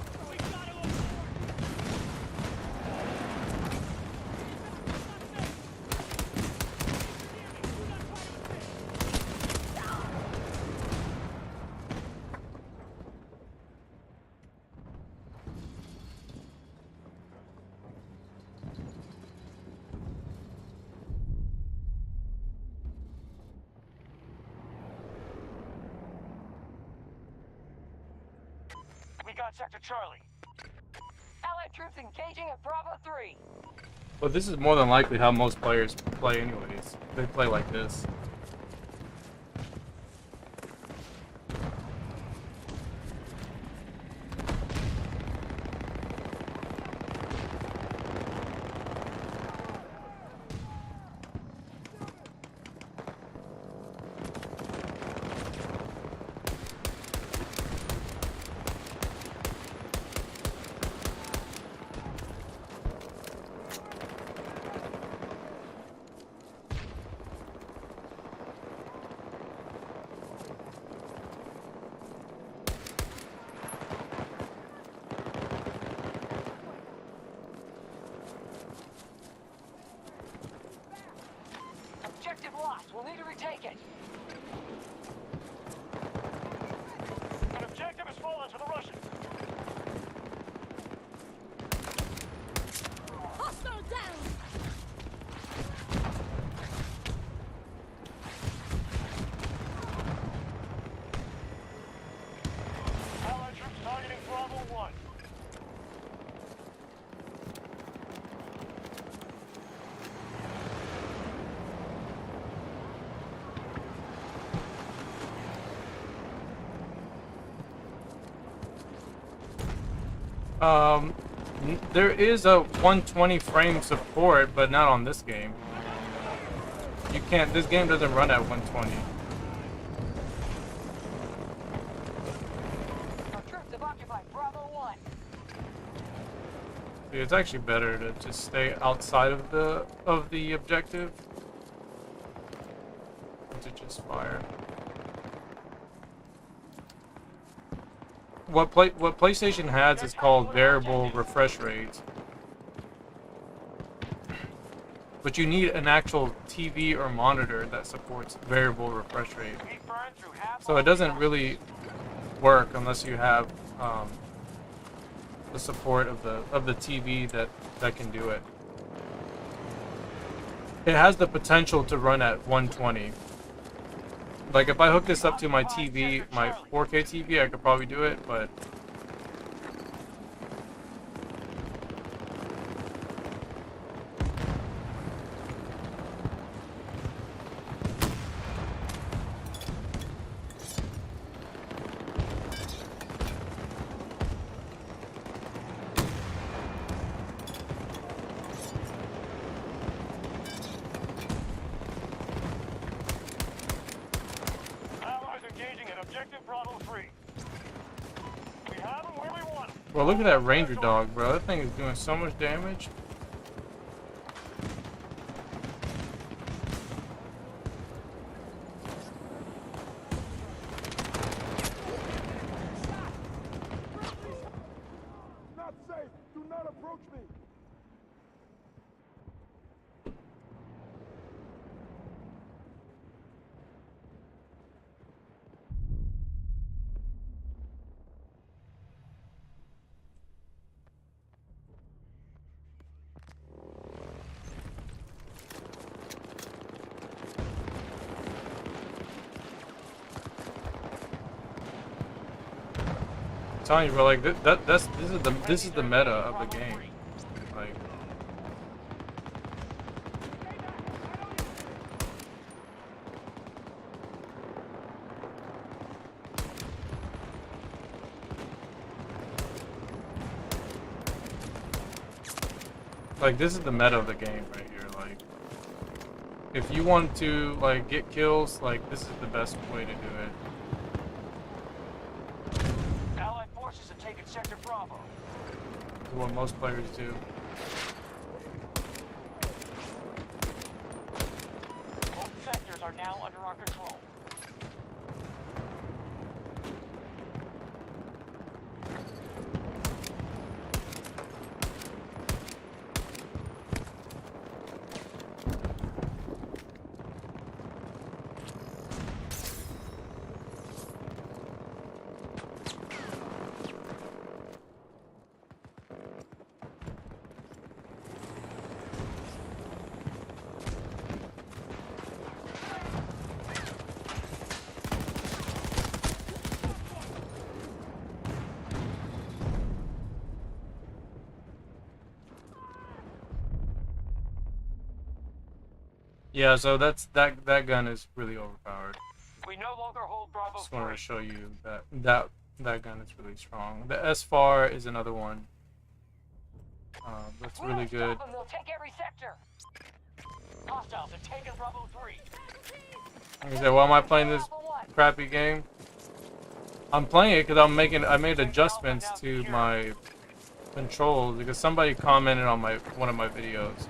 Speaker 5: We got Sector Charlie.
Speaker 4: Allied troops engaging at Bravo 3.
Speaker 2: But this is more than likely how most players play anyways. They play like this.
Speaker 4: Objective lost. We'll need to retake it.
Speaker 5: An objective has fallen to the Russians.
Speaker 3: Hostile down.
Speaker 2: There is a 120 frame support, but not on this game. You can't. This game doesn't run at 120.
Speaker 4: Our troops have occupied Bravo 1.
Speaker 2: It's actually better to just stay outside of the objective than to just fire. What PlayStation has is called variable refresh rates, but you need an actual TV or monitor that supports variable refresh rate. So it doesn't really work unless you have the support of the TV that can do it. It has the potential to run at 120. Like, if I hook this up to my TV, my 4K TV, I could probably do it, but... Well, look at that Ranger dog, bro. That thing is doing so much damage.
Speaker 6: Not safe. Do not approach me.
Speaker 2: I'm telling you, bro, like this is the meta of the game. Like, this is the meta of the game right here. Like, if you want to like get kills, like this is the best way to do it.
Speaker 5: Sector Bravo.
Speaker 2: Is what most players do.
Speaker 5: Both sectors are now under our control.
Speaker 2: Yeah, so that gun is really overpowered.
Speaker 5: We no longer hold Bravo.
Speaker 2: Just wanted to show you that gun is really strong. The S-FAR is another one. That's really good.
Speaker 4: They'll take every sector.
Speaker 5: Hostiles have taken Bravo 3.
Speaker 2: Like I said, why am I playing this crappy game? I'm playing it because I made adjustments to my controls because somebody commented on one of my videos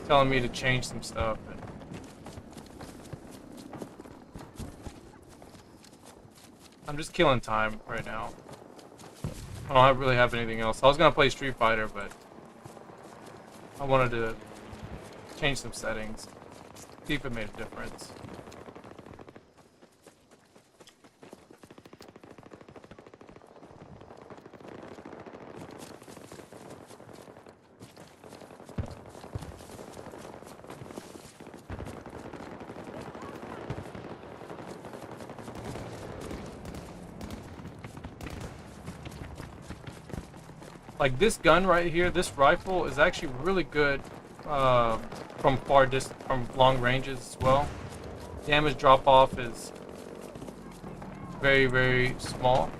Speaker 2: telling me to change some stuff. I'm just killing time right now. I don't really have anything else. I was gonna play Street Fighter, but I wanted to change some settings, see if it made a difference. Like this gun right here, this rifle is actually really good from long ranges as well. Damage drop off is very, very small.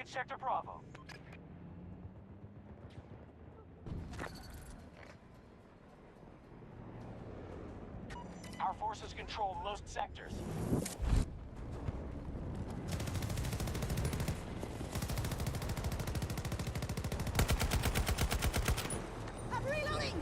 Speaker 5: Sector Bravo. Our forces control most sectors.
Speaker 3: I'm reloading!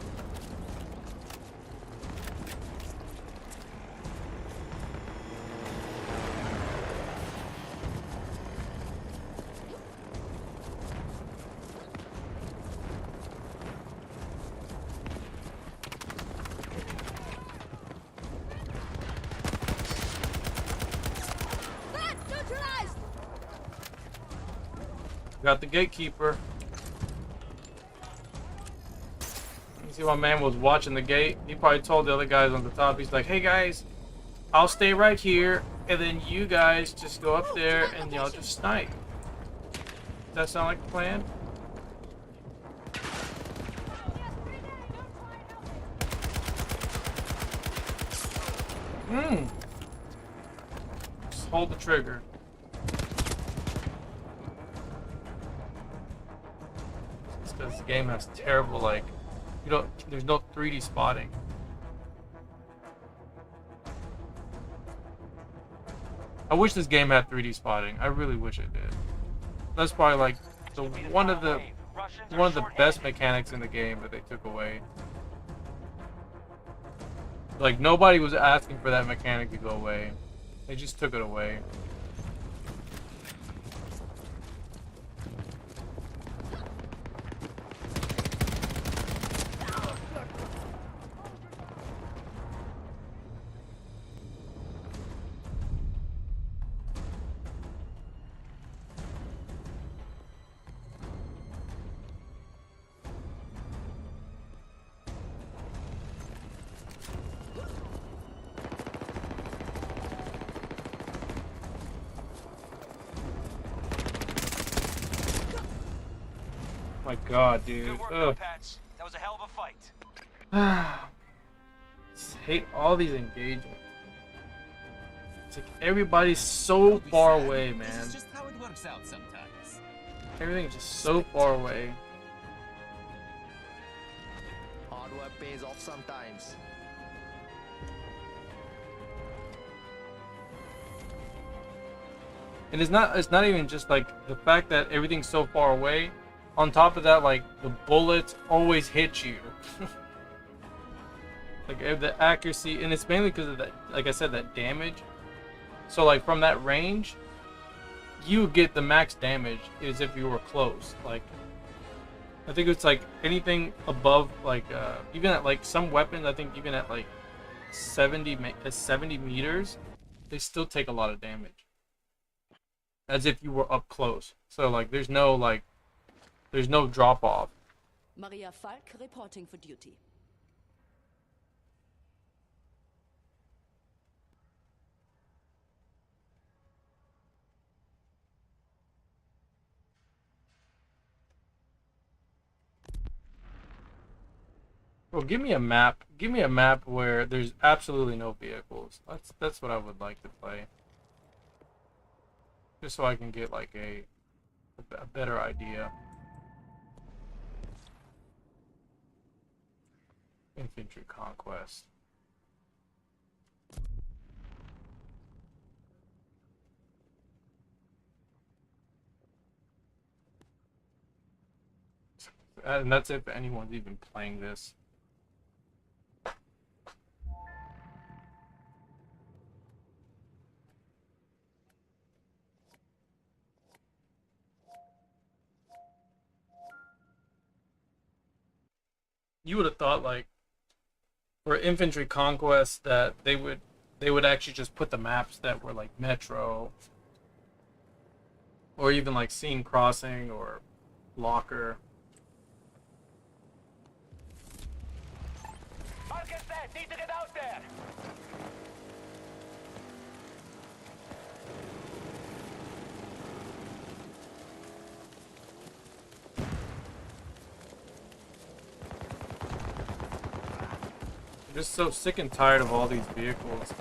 Speaker 3: Threat neutralized!
Speaker 2: Got the gatekeeper. You see, my man was watching the gate. He probably told the other guys on the top. He's like, "Hey guys, I'll stay right here, and then you guys just go up there and y'all just snipe." Does that sound like a plan? Just hold the trigger. It's because the game has terrible, like, there's no 3D spotting. I wish this game had 3D spotting. I really wish it did. That's probably like one of the best mechanics in the game that they took away. Like, nobody was asking for that mechanic to go away. They just took it away. My God, dude.
Speaker 5: Good work,
Speaker 2: Ugh.
Speaker 5: Pats. That was a hell of a fight.
Speaker 2: Just hate all these engagements. It's like everybody's so far away,
Speaker 7: This
Speaker 2: man.
Speaker 7: is just how it works out sometimes.
Speaker 2: Everything's just so far away.
Speaker 8: Hard work pays off sometimes.
Speaker 2: And it's not even just like the fact that everything's so far away. On top of that, like, the bullets always hit you. Like, the accuracy, and it's mainly because of that, like I said, that damage. So like from that range, you get the max damage as if you were close. Like, I think it's like anything above, like, even at like some weapons, I think even at like 70 meters, they still take a lot of damage. As if you were up close. So like there's no drop off.
Speaker 3: Maria Falk reporting for duty.
Speaker 2: Well, give me a map. Give me a map where there's absolutely no vehicles. That's what I would like to play. Just so I can get like a better idea. Infantry Conquest. And that's if anyone's even playing this. You would have thought, like, for Infantry Conquest that they would actually just put the maps that were like Metro, or even like Scene Crossing or Locker.
Speaker 5: Marcus said, need to get out there.
Speaker 2: I'm just so sick and tired of all these vehicles.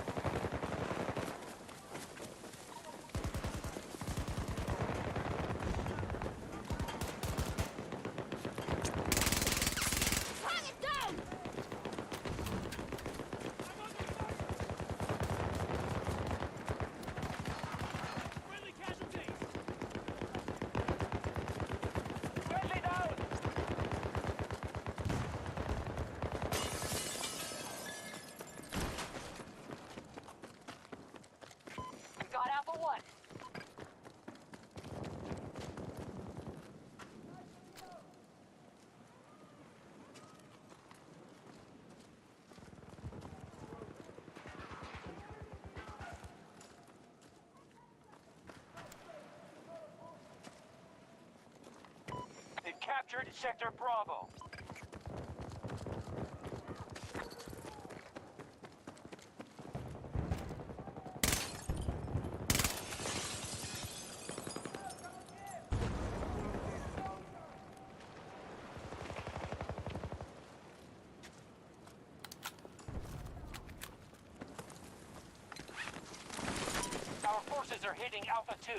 Speaker 5: captured Sector Bravo. Our forces are hitting Alpha 2.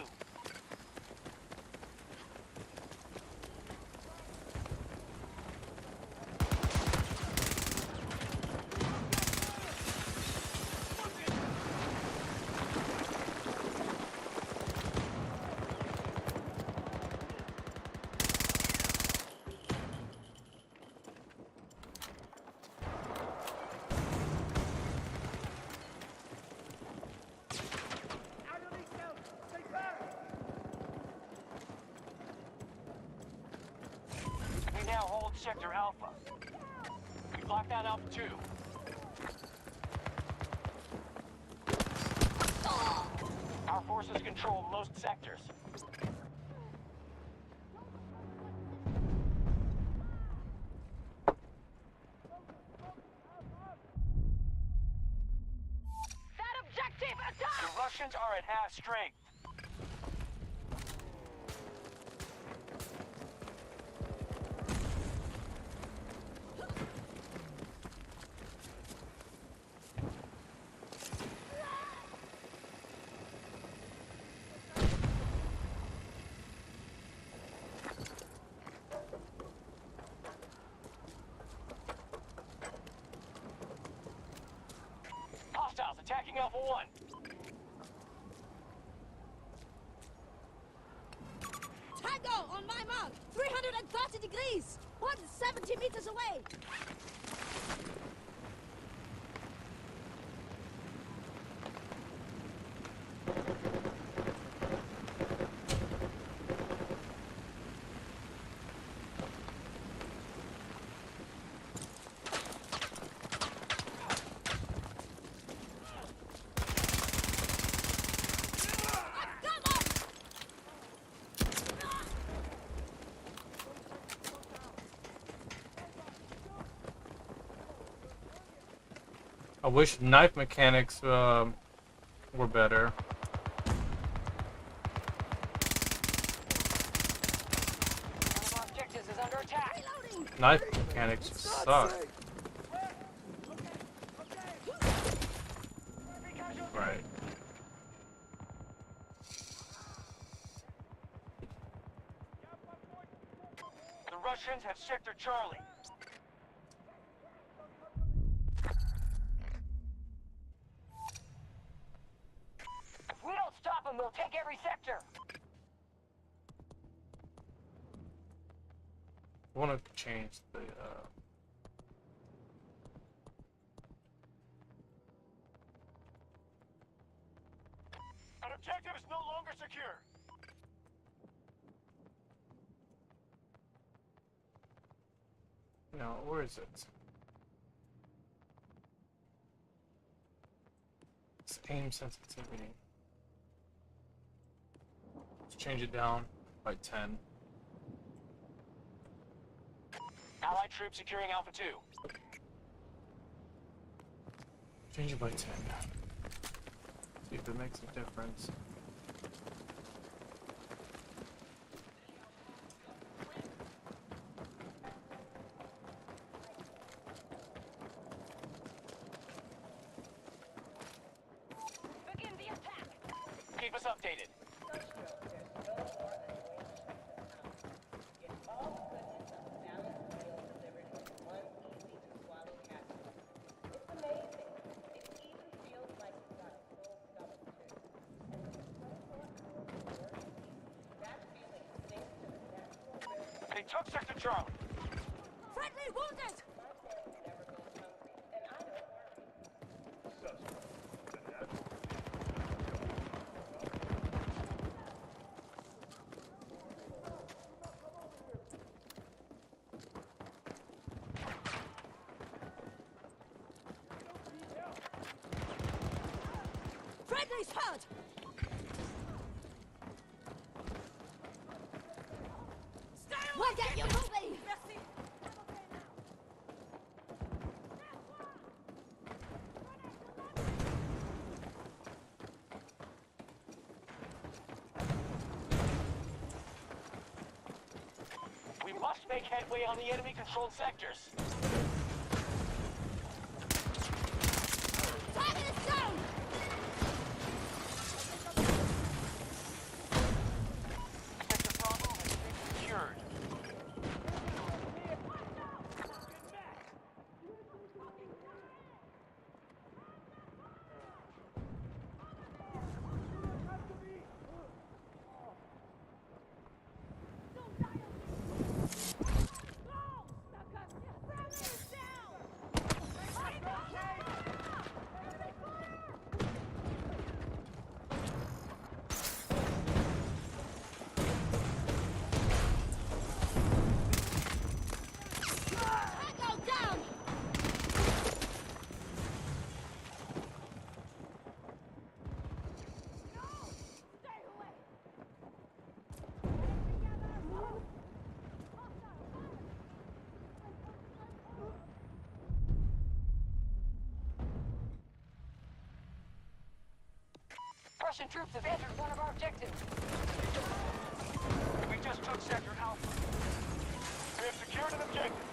Speaker 5: We now hold Sector Alpha. We've locked down Alpha 2. Our forces control most sectors.
Speaker 4: That objective attack!
Speaker 5: The Russians are at half strength. Hostiles attacking Alpha 1.
Speaker 3: Tango on my mark! 330 degrees! 170 meters away!
Speaker 2: I wish knife mechanics were better.
Speaker 5: One of our objectives is under attack.
Speaker 2: Knife mechanics suck. Right.
Speaker 5: The Russians have Sector Charlie. If we don't stop them, they'll take every sector.
Speaker 2: I want to change the
Speaker 5: An objective is no longer secure.
Speaker 2: no, where is it? It's aim sensitivity. Let's change it down by 10.
Speaker 5: Allied troops securing Alpha 2.
Speaker 2: Change it by 10. See if it makes a difference.
Speaker 4: Begin the attack!
Speaker 5: Keep us updated. They took Sector Charlie.
Speaker 3: Friendly wounded! Friendly spot! We'll get you moving!
Speaker 5: make headway on the enemy-controlled sectors.
Speaker 3: Target is down!
Speaker 5: Sector Bravo has been secured.
Speaker 3: Tango down!
Speaker 4: Russian troops have entered one of our objectives.
Speaker 5: We just took Sector Alpha. We have secured an objective.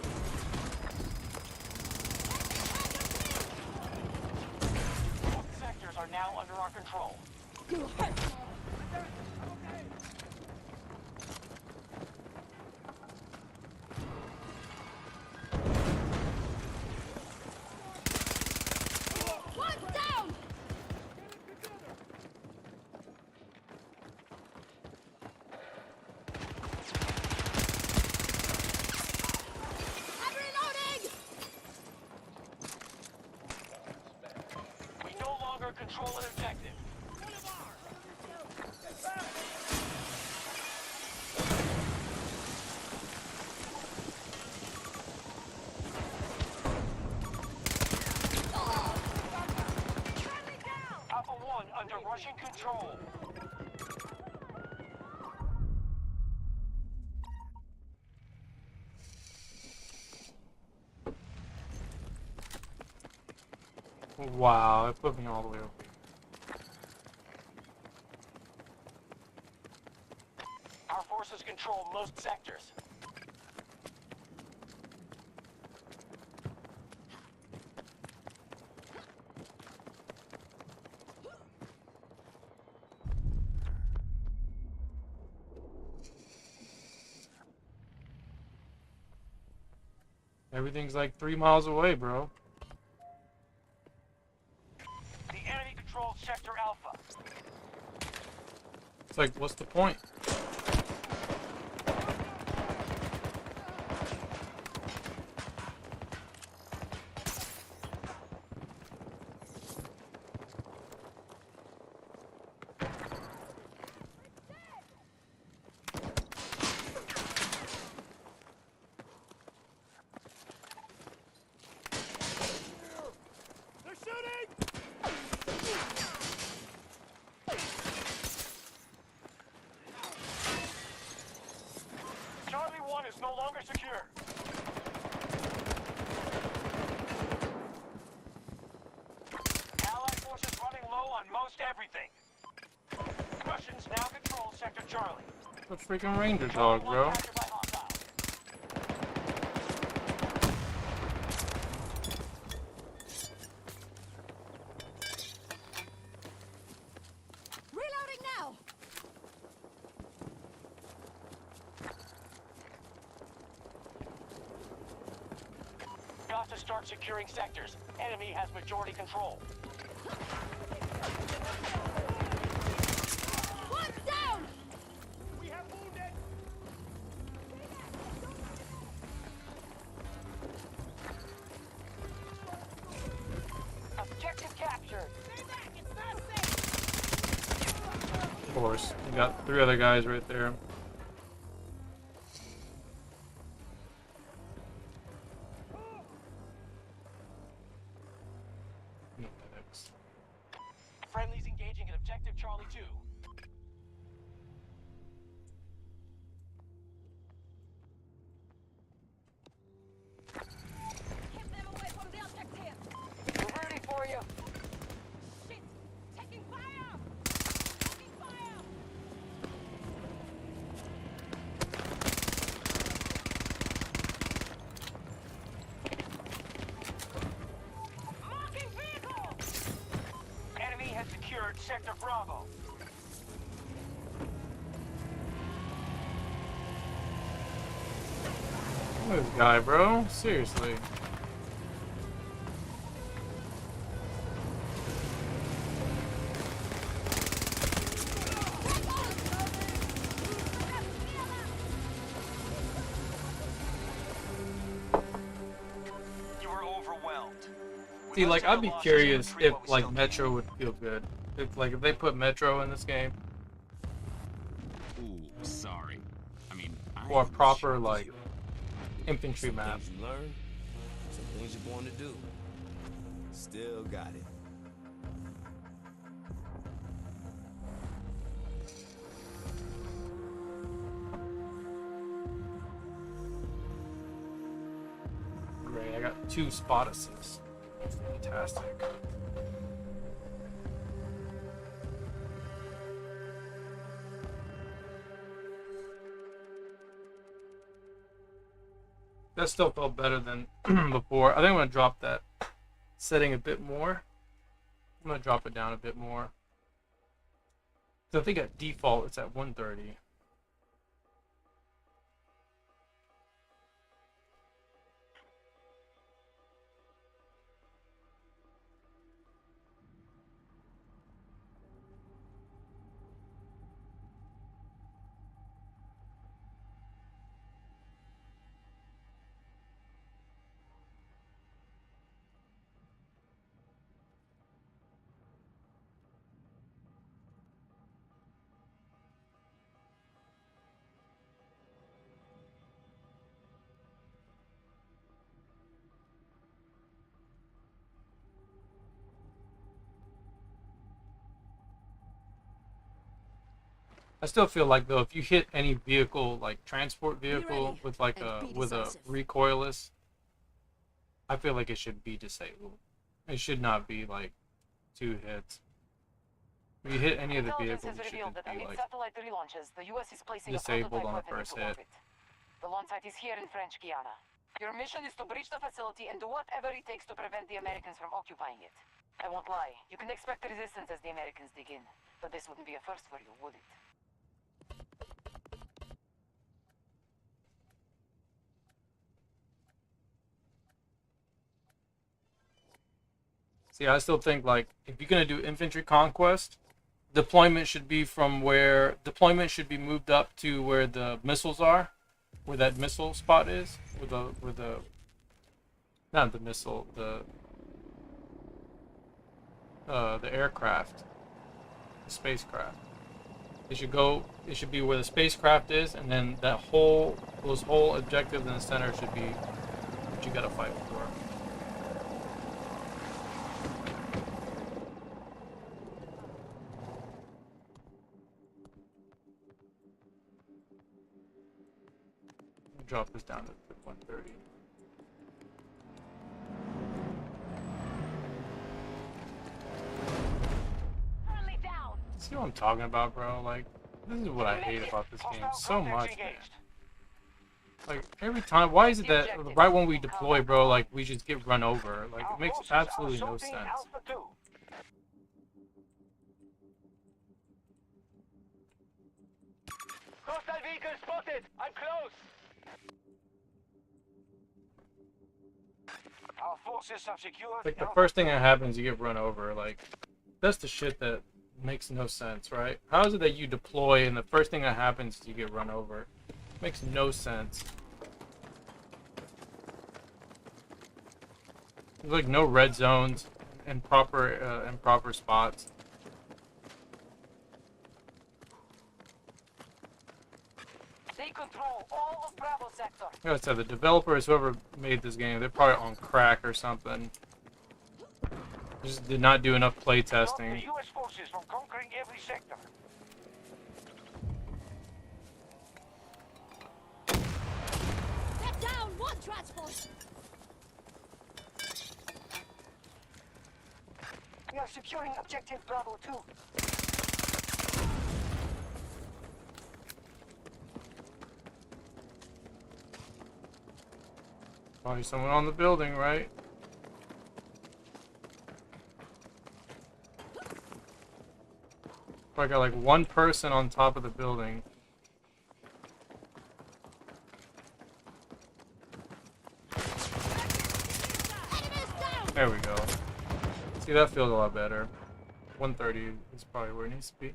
Speaker 5: Both sectors are now under our control.
Speaker 3: You hurt! One down! I'm reloading!
Speaker 5: We no longer control an objective. Alpha 1 under Russian control.
Speaker 2: Wow, it put me all the way over.
Speaker 5: Our forces control most sectors.
Speaker 2: Everything's like 3 miles away, bro.
Speaker 5: The enemy controls Sector Alpha.
Speaker 2: It's like, what's the point?
Speaker 1: They're shooting!
Speaker 5: Charlie 1 is no longer secure. Allied forces running low on most everything. Russians now control Sector Charlie.
Speaker 2: The freaking Ranger dog, bro.
Speaker 5: Captured by Hostile.
Speaker 3: Reloading now!
Speaker 5: Got to start securing sectors. Enemy has majority control.
Speaker 3: One down!
Speaker 1: We have wounded!
Speaker 4: Objective captured.
Speaker 3: Stay back! It's not safe!
Speaker 2: Of course. You got 3 other guys right there.
Speaker 5: Friendlies engaging at Objective Charlie 2.
Speaker 3: Keep them away from the objective!
Speaker 4: We're ready for you.
Speaker 3: Shit! Taking fire! Taking fire!
Speaker 5: Sector Bravo.
Speaker 2: This guy, bro. Seriously.
Speaker 5: You were overwhelmed.
Speaker 2: See, like, I'd be curious if, like, Metro would feel good. If they put Metro in this game,
Speaker 7: Ooh, sorry. I mean,
Speaker 2: or a proper, like, infantry map.
Speaker 9: Things you learn, some things you're born to do. Still got it.
Speaker 2: Great, I got 2 spot assists. Fantastic. That still felt better than before. I think I'm going to drop that setting a bit more. I'm going to drop it down a bit more. So I think at default it's at 130. I still feel like though if you hit any vehicle, like transport vehicle with like a recoilless, I feel like it should be disabled. It should not be like 2 hits. If you hit any of the vehicles, it should
Speaker 4: revealed that
Speaker 2: be
Speaker 4: amid
Speaker 2: like
Speaker 4: satellite relaunches, the US is placing
Speaker 2: disabled
Speaker 4: a
Speaker 2: on the
Speaker 4: prototype
Speaker 2: first
Speaker 4: weapon
Speaker 2: hit.
Speaker 4: into orbit. The launch site is here in French Guiana. Your mission is to breach the facility and do whatever it takes to prevent the Americans from occupying it. I won't lie, you can expect resistance as the Americans dig in, but this wouldn't be a first for you, would it?
Speaker 2: See, I still think like if you're gonna do infantry conquest, deployment should be moved up to where the missiles are, where that missile spot is, where the not the missile, the aircraft, the spacecraft. It should be where the spacecraft is, and then those whole objectives in the center should be what you gotta fight for. Drop this down to 130. See what I'm talking about, bro? Like, this is what I hate about this game so much, man. Like, every time, why is it that right when we deploy, bro, like, we just get run over? Like, it makes absolutely no sense.
Speaker 5: Hostile vehicle spotted! I'm close! Our forces have secured...
Speaker 2: Like, the first thing that happens, you get run over. Like, that's the shit that makes no sense, right? How is it that you deploy and the first thing that happens is you get run over? Makes no sense. There's like no red zones in proper spots.
Speaker 4: They control all of Bravo sector.
Speaker 2: Like I said, the developers, whoever made this game, they're probably on crack or something. Just did not do enough play testing.
Speaker 5: The US forces from conquering every sector.
Speaker 3: Get down, one transport!
Speaker 4: We are securing objective Bravo 2.
Speaker 2: Probably someone on the building, right? I got like one person on top of the building. There we go. See, that feels a lot better. 130 is probably where it needs to be.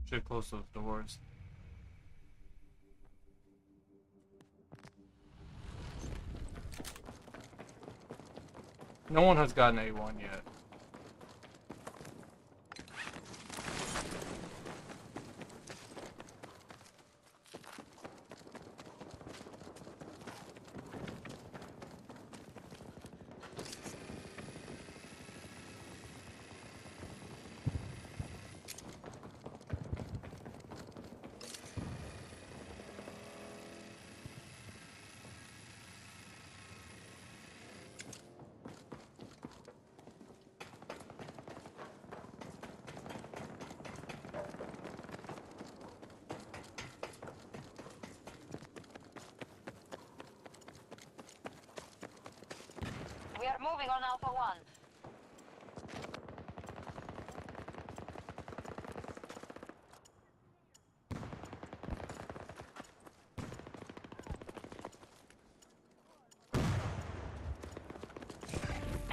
Speaker 2: Should close those doors. No one has gotten A1 yet.
Speaker 4: We are moving on Alpha 1.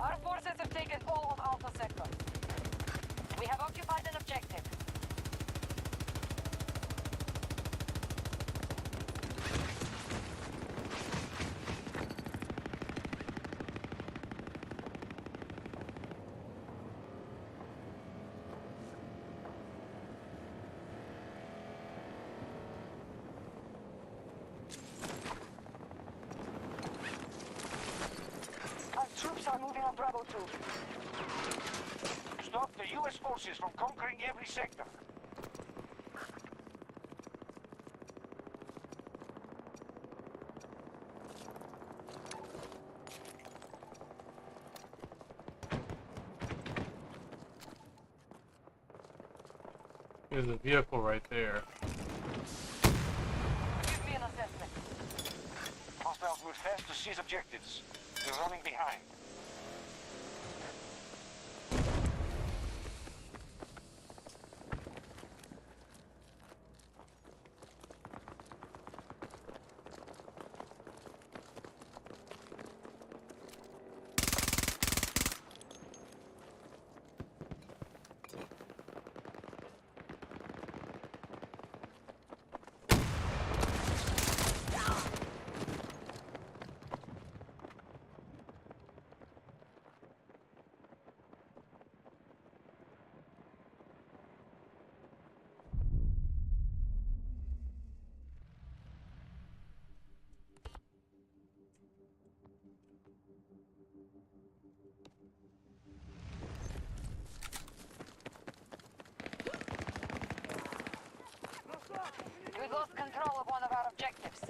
Speaker 4: Our forces have taken all of Alpha Sector. We have occupied an objective. Troops are moving on Bravo 2.
Speaker 5: Stop the U.S. forces from conquering every sector.
Speaker 2: There's a vehicle right there.
Speaker 4: Give me an assessment.
Speaker 5: Hostiles move fast to seize objectives. We're running behind.
Speaker 4: We lost control of one of our objectives.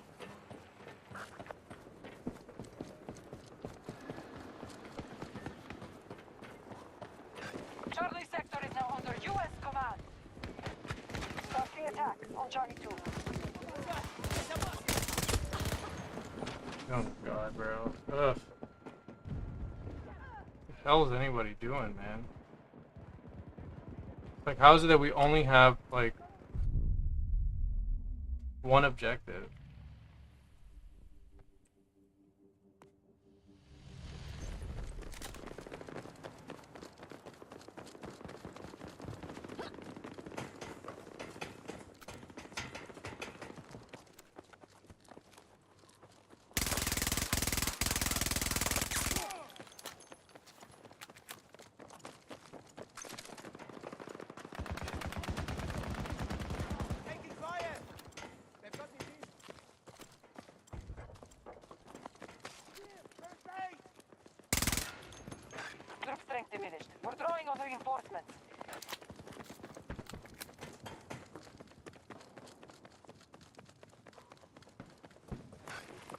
Speaker 4: Charlie sector is now under U.S. command. Start the attack on Charlie 2.
Speaker 2: Oh god, bro. Ugh. What the hell is anybody doing, man? Like, how is it that we only have, like, one objective?
Speaker 4: Troop strength diminished. We're drawing on reinforcements.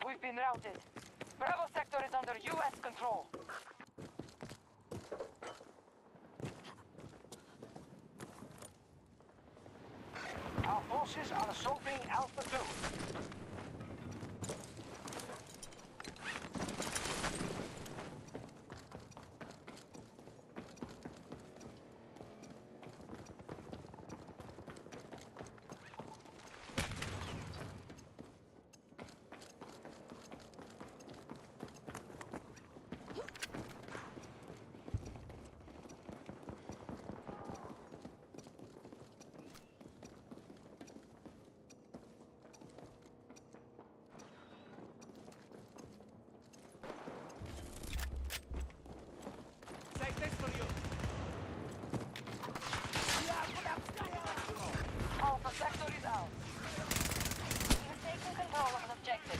Speaker 4: We've been routed. Bravo sector is under U.S. control.
Speaker 5: Our forces are assaulting Alpha 2.
Speaker 1: Take this for you.
Speaker 4: Alpha sector is out. We've taken control of an objective.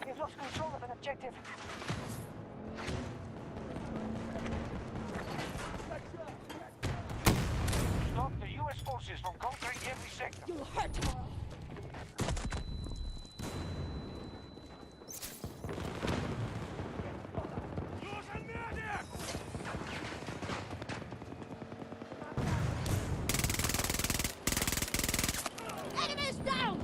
Speaker 4: We've lost control of an objective.
Speaker 5: Stop the U.S. forces from conquering every sector.
Speaker 3: You'll hurt tomorrow. Enemies down!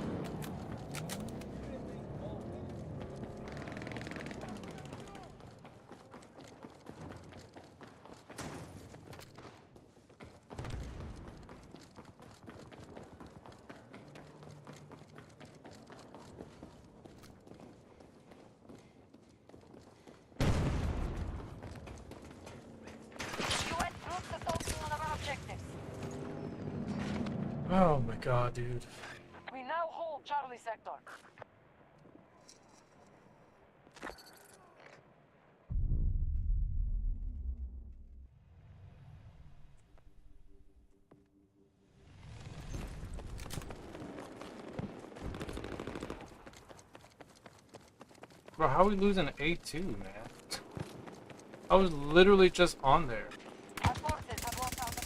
Speaker 4: UN troops assaulting one of our objectives.
Speaker 2: Oh my god, dude.
Speaker 4: We now hold Charlie sector.
Speaker 2: Bro, how are we losing A2, man? I was literally just on there.
Speaker 4: Our forces have lost Alpha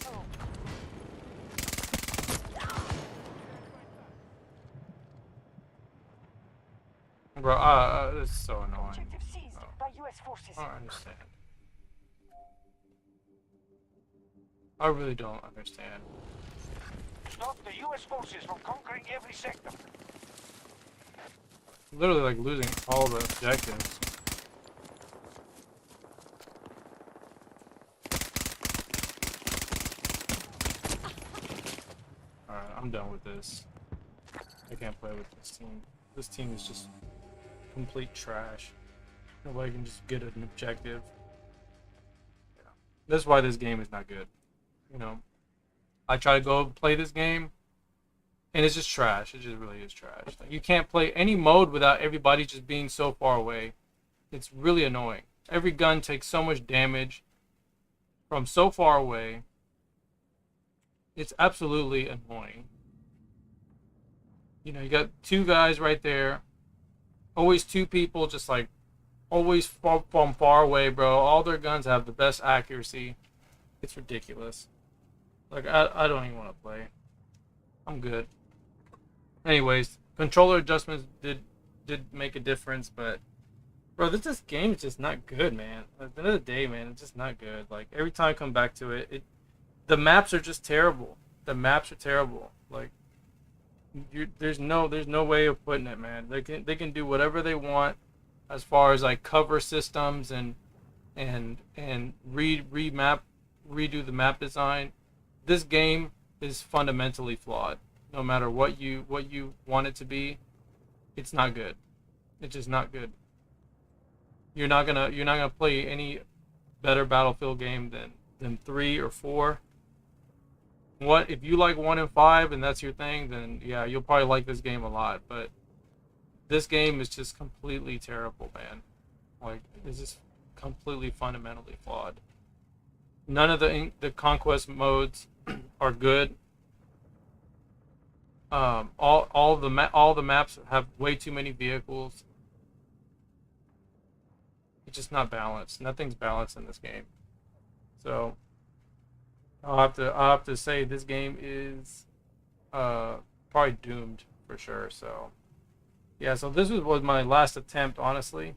Speaker 4: 2.
Speaker 2: Bro, this is so annoying.
Speaker 4: Objective seized by U.S. forces.
Speaker 2: I don't understand. I really don't understand.
Speaker 5: Stop the U.S. forces from conquering every sector.
Speaker 2: Literally like losing all the objectives. Alright, I'm done with this. I can't play with this team. This team is just complete trash. Nobody can just get an objective. Yeah. That's why this game is not good. You know, I try to go play this game, and it's just trash. It just really is trash. Like, you can't play any mode without everybody just being so far away. It's really annoying. Every gun takes so much damage from so far away. It's absolutely annoying. You know, you got two guys right there. Always two people just like always from far away, bro. All their guns have the best accuracy. It's ridiculous. Like, I don't even want to play. I'm good. Anyways, controller adjustments did make a difference, but bro, this game is just not good, man. At the end of the day, man, it's just not good. Like, every time I come back to it, the maps are just terrible. The maps are terrible. Like, there's no way of putting it, man. They can do whatever they want as far as like cover systems and redo the map design. This game is fundamentally flawed. No matter what you want it to be, it's not good. It's just not good. You're not gonna play any better Battlefield game than 3 or 4. What if you like 1 and 5 and that's your thing? Then yeah, you'll probably like this game a lot. But this game is just completely terrible, man. Like, it's just completely fundamentally flawed. None of the Conquest modes are good. All the maps have way too many vehicles. It's just not balanced. Nothing's balanced in this game. So I'll have to say this game is probably doomed for sure. So yeah, so this was my last attempt, honestly.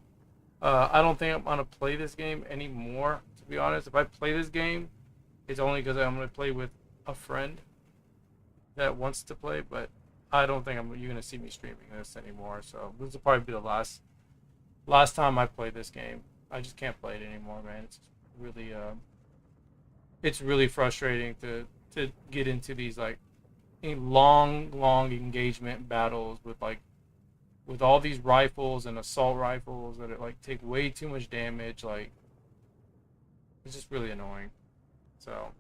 Speaker 2: I don't think I'm gonna play this game anymore, to be honest. If I play this game, it's only because I'm gonna play with a friend. that wants to play, but I don't think you're gonna see me streaming this anymore. So this will probably be the last time I play this game. I just can't play it anymore, man. It's really frustrating to get into these like long engagement battles with all these rifles and assault rifles that like take way too much damage. Like, it's just really annoying. So,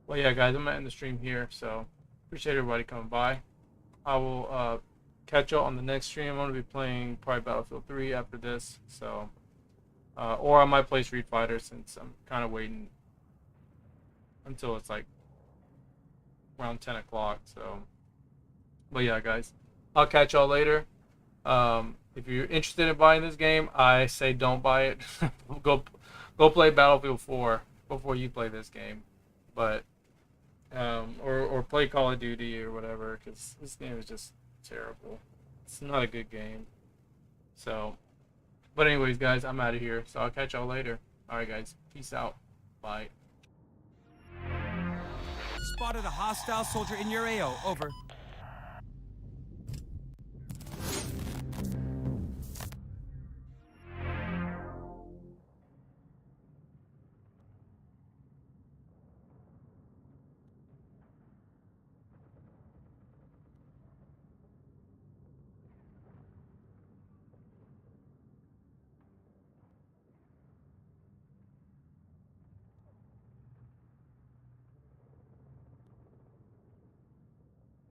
Speaker 2: well, yeah, guys, I'm gonna end the stream here. So, appreciate everybody coming by. I will catch y'all on the next stream. I'm gonna be playing probably Battlefield 3 after this. So, or I might play Street Fighter since I'm kind of waiting until it's like around 10 o'clock. So, but yeah, guys, I'll catch y'all later. If you're interested in buying this game, I say don't buy it. go play Battlefield 4 before you play this game. But or play Call of Duty or whatever, because this game is just terrible. It's not a good game. So, but anyways, guys, I'm out of here. So I'll catch y'all later. All right, guys, peace out. Bye.
Speaker 1: Spotted a hostile soldier in your AO. Over.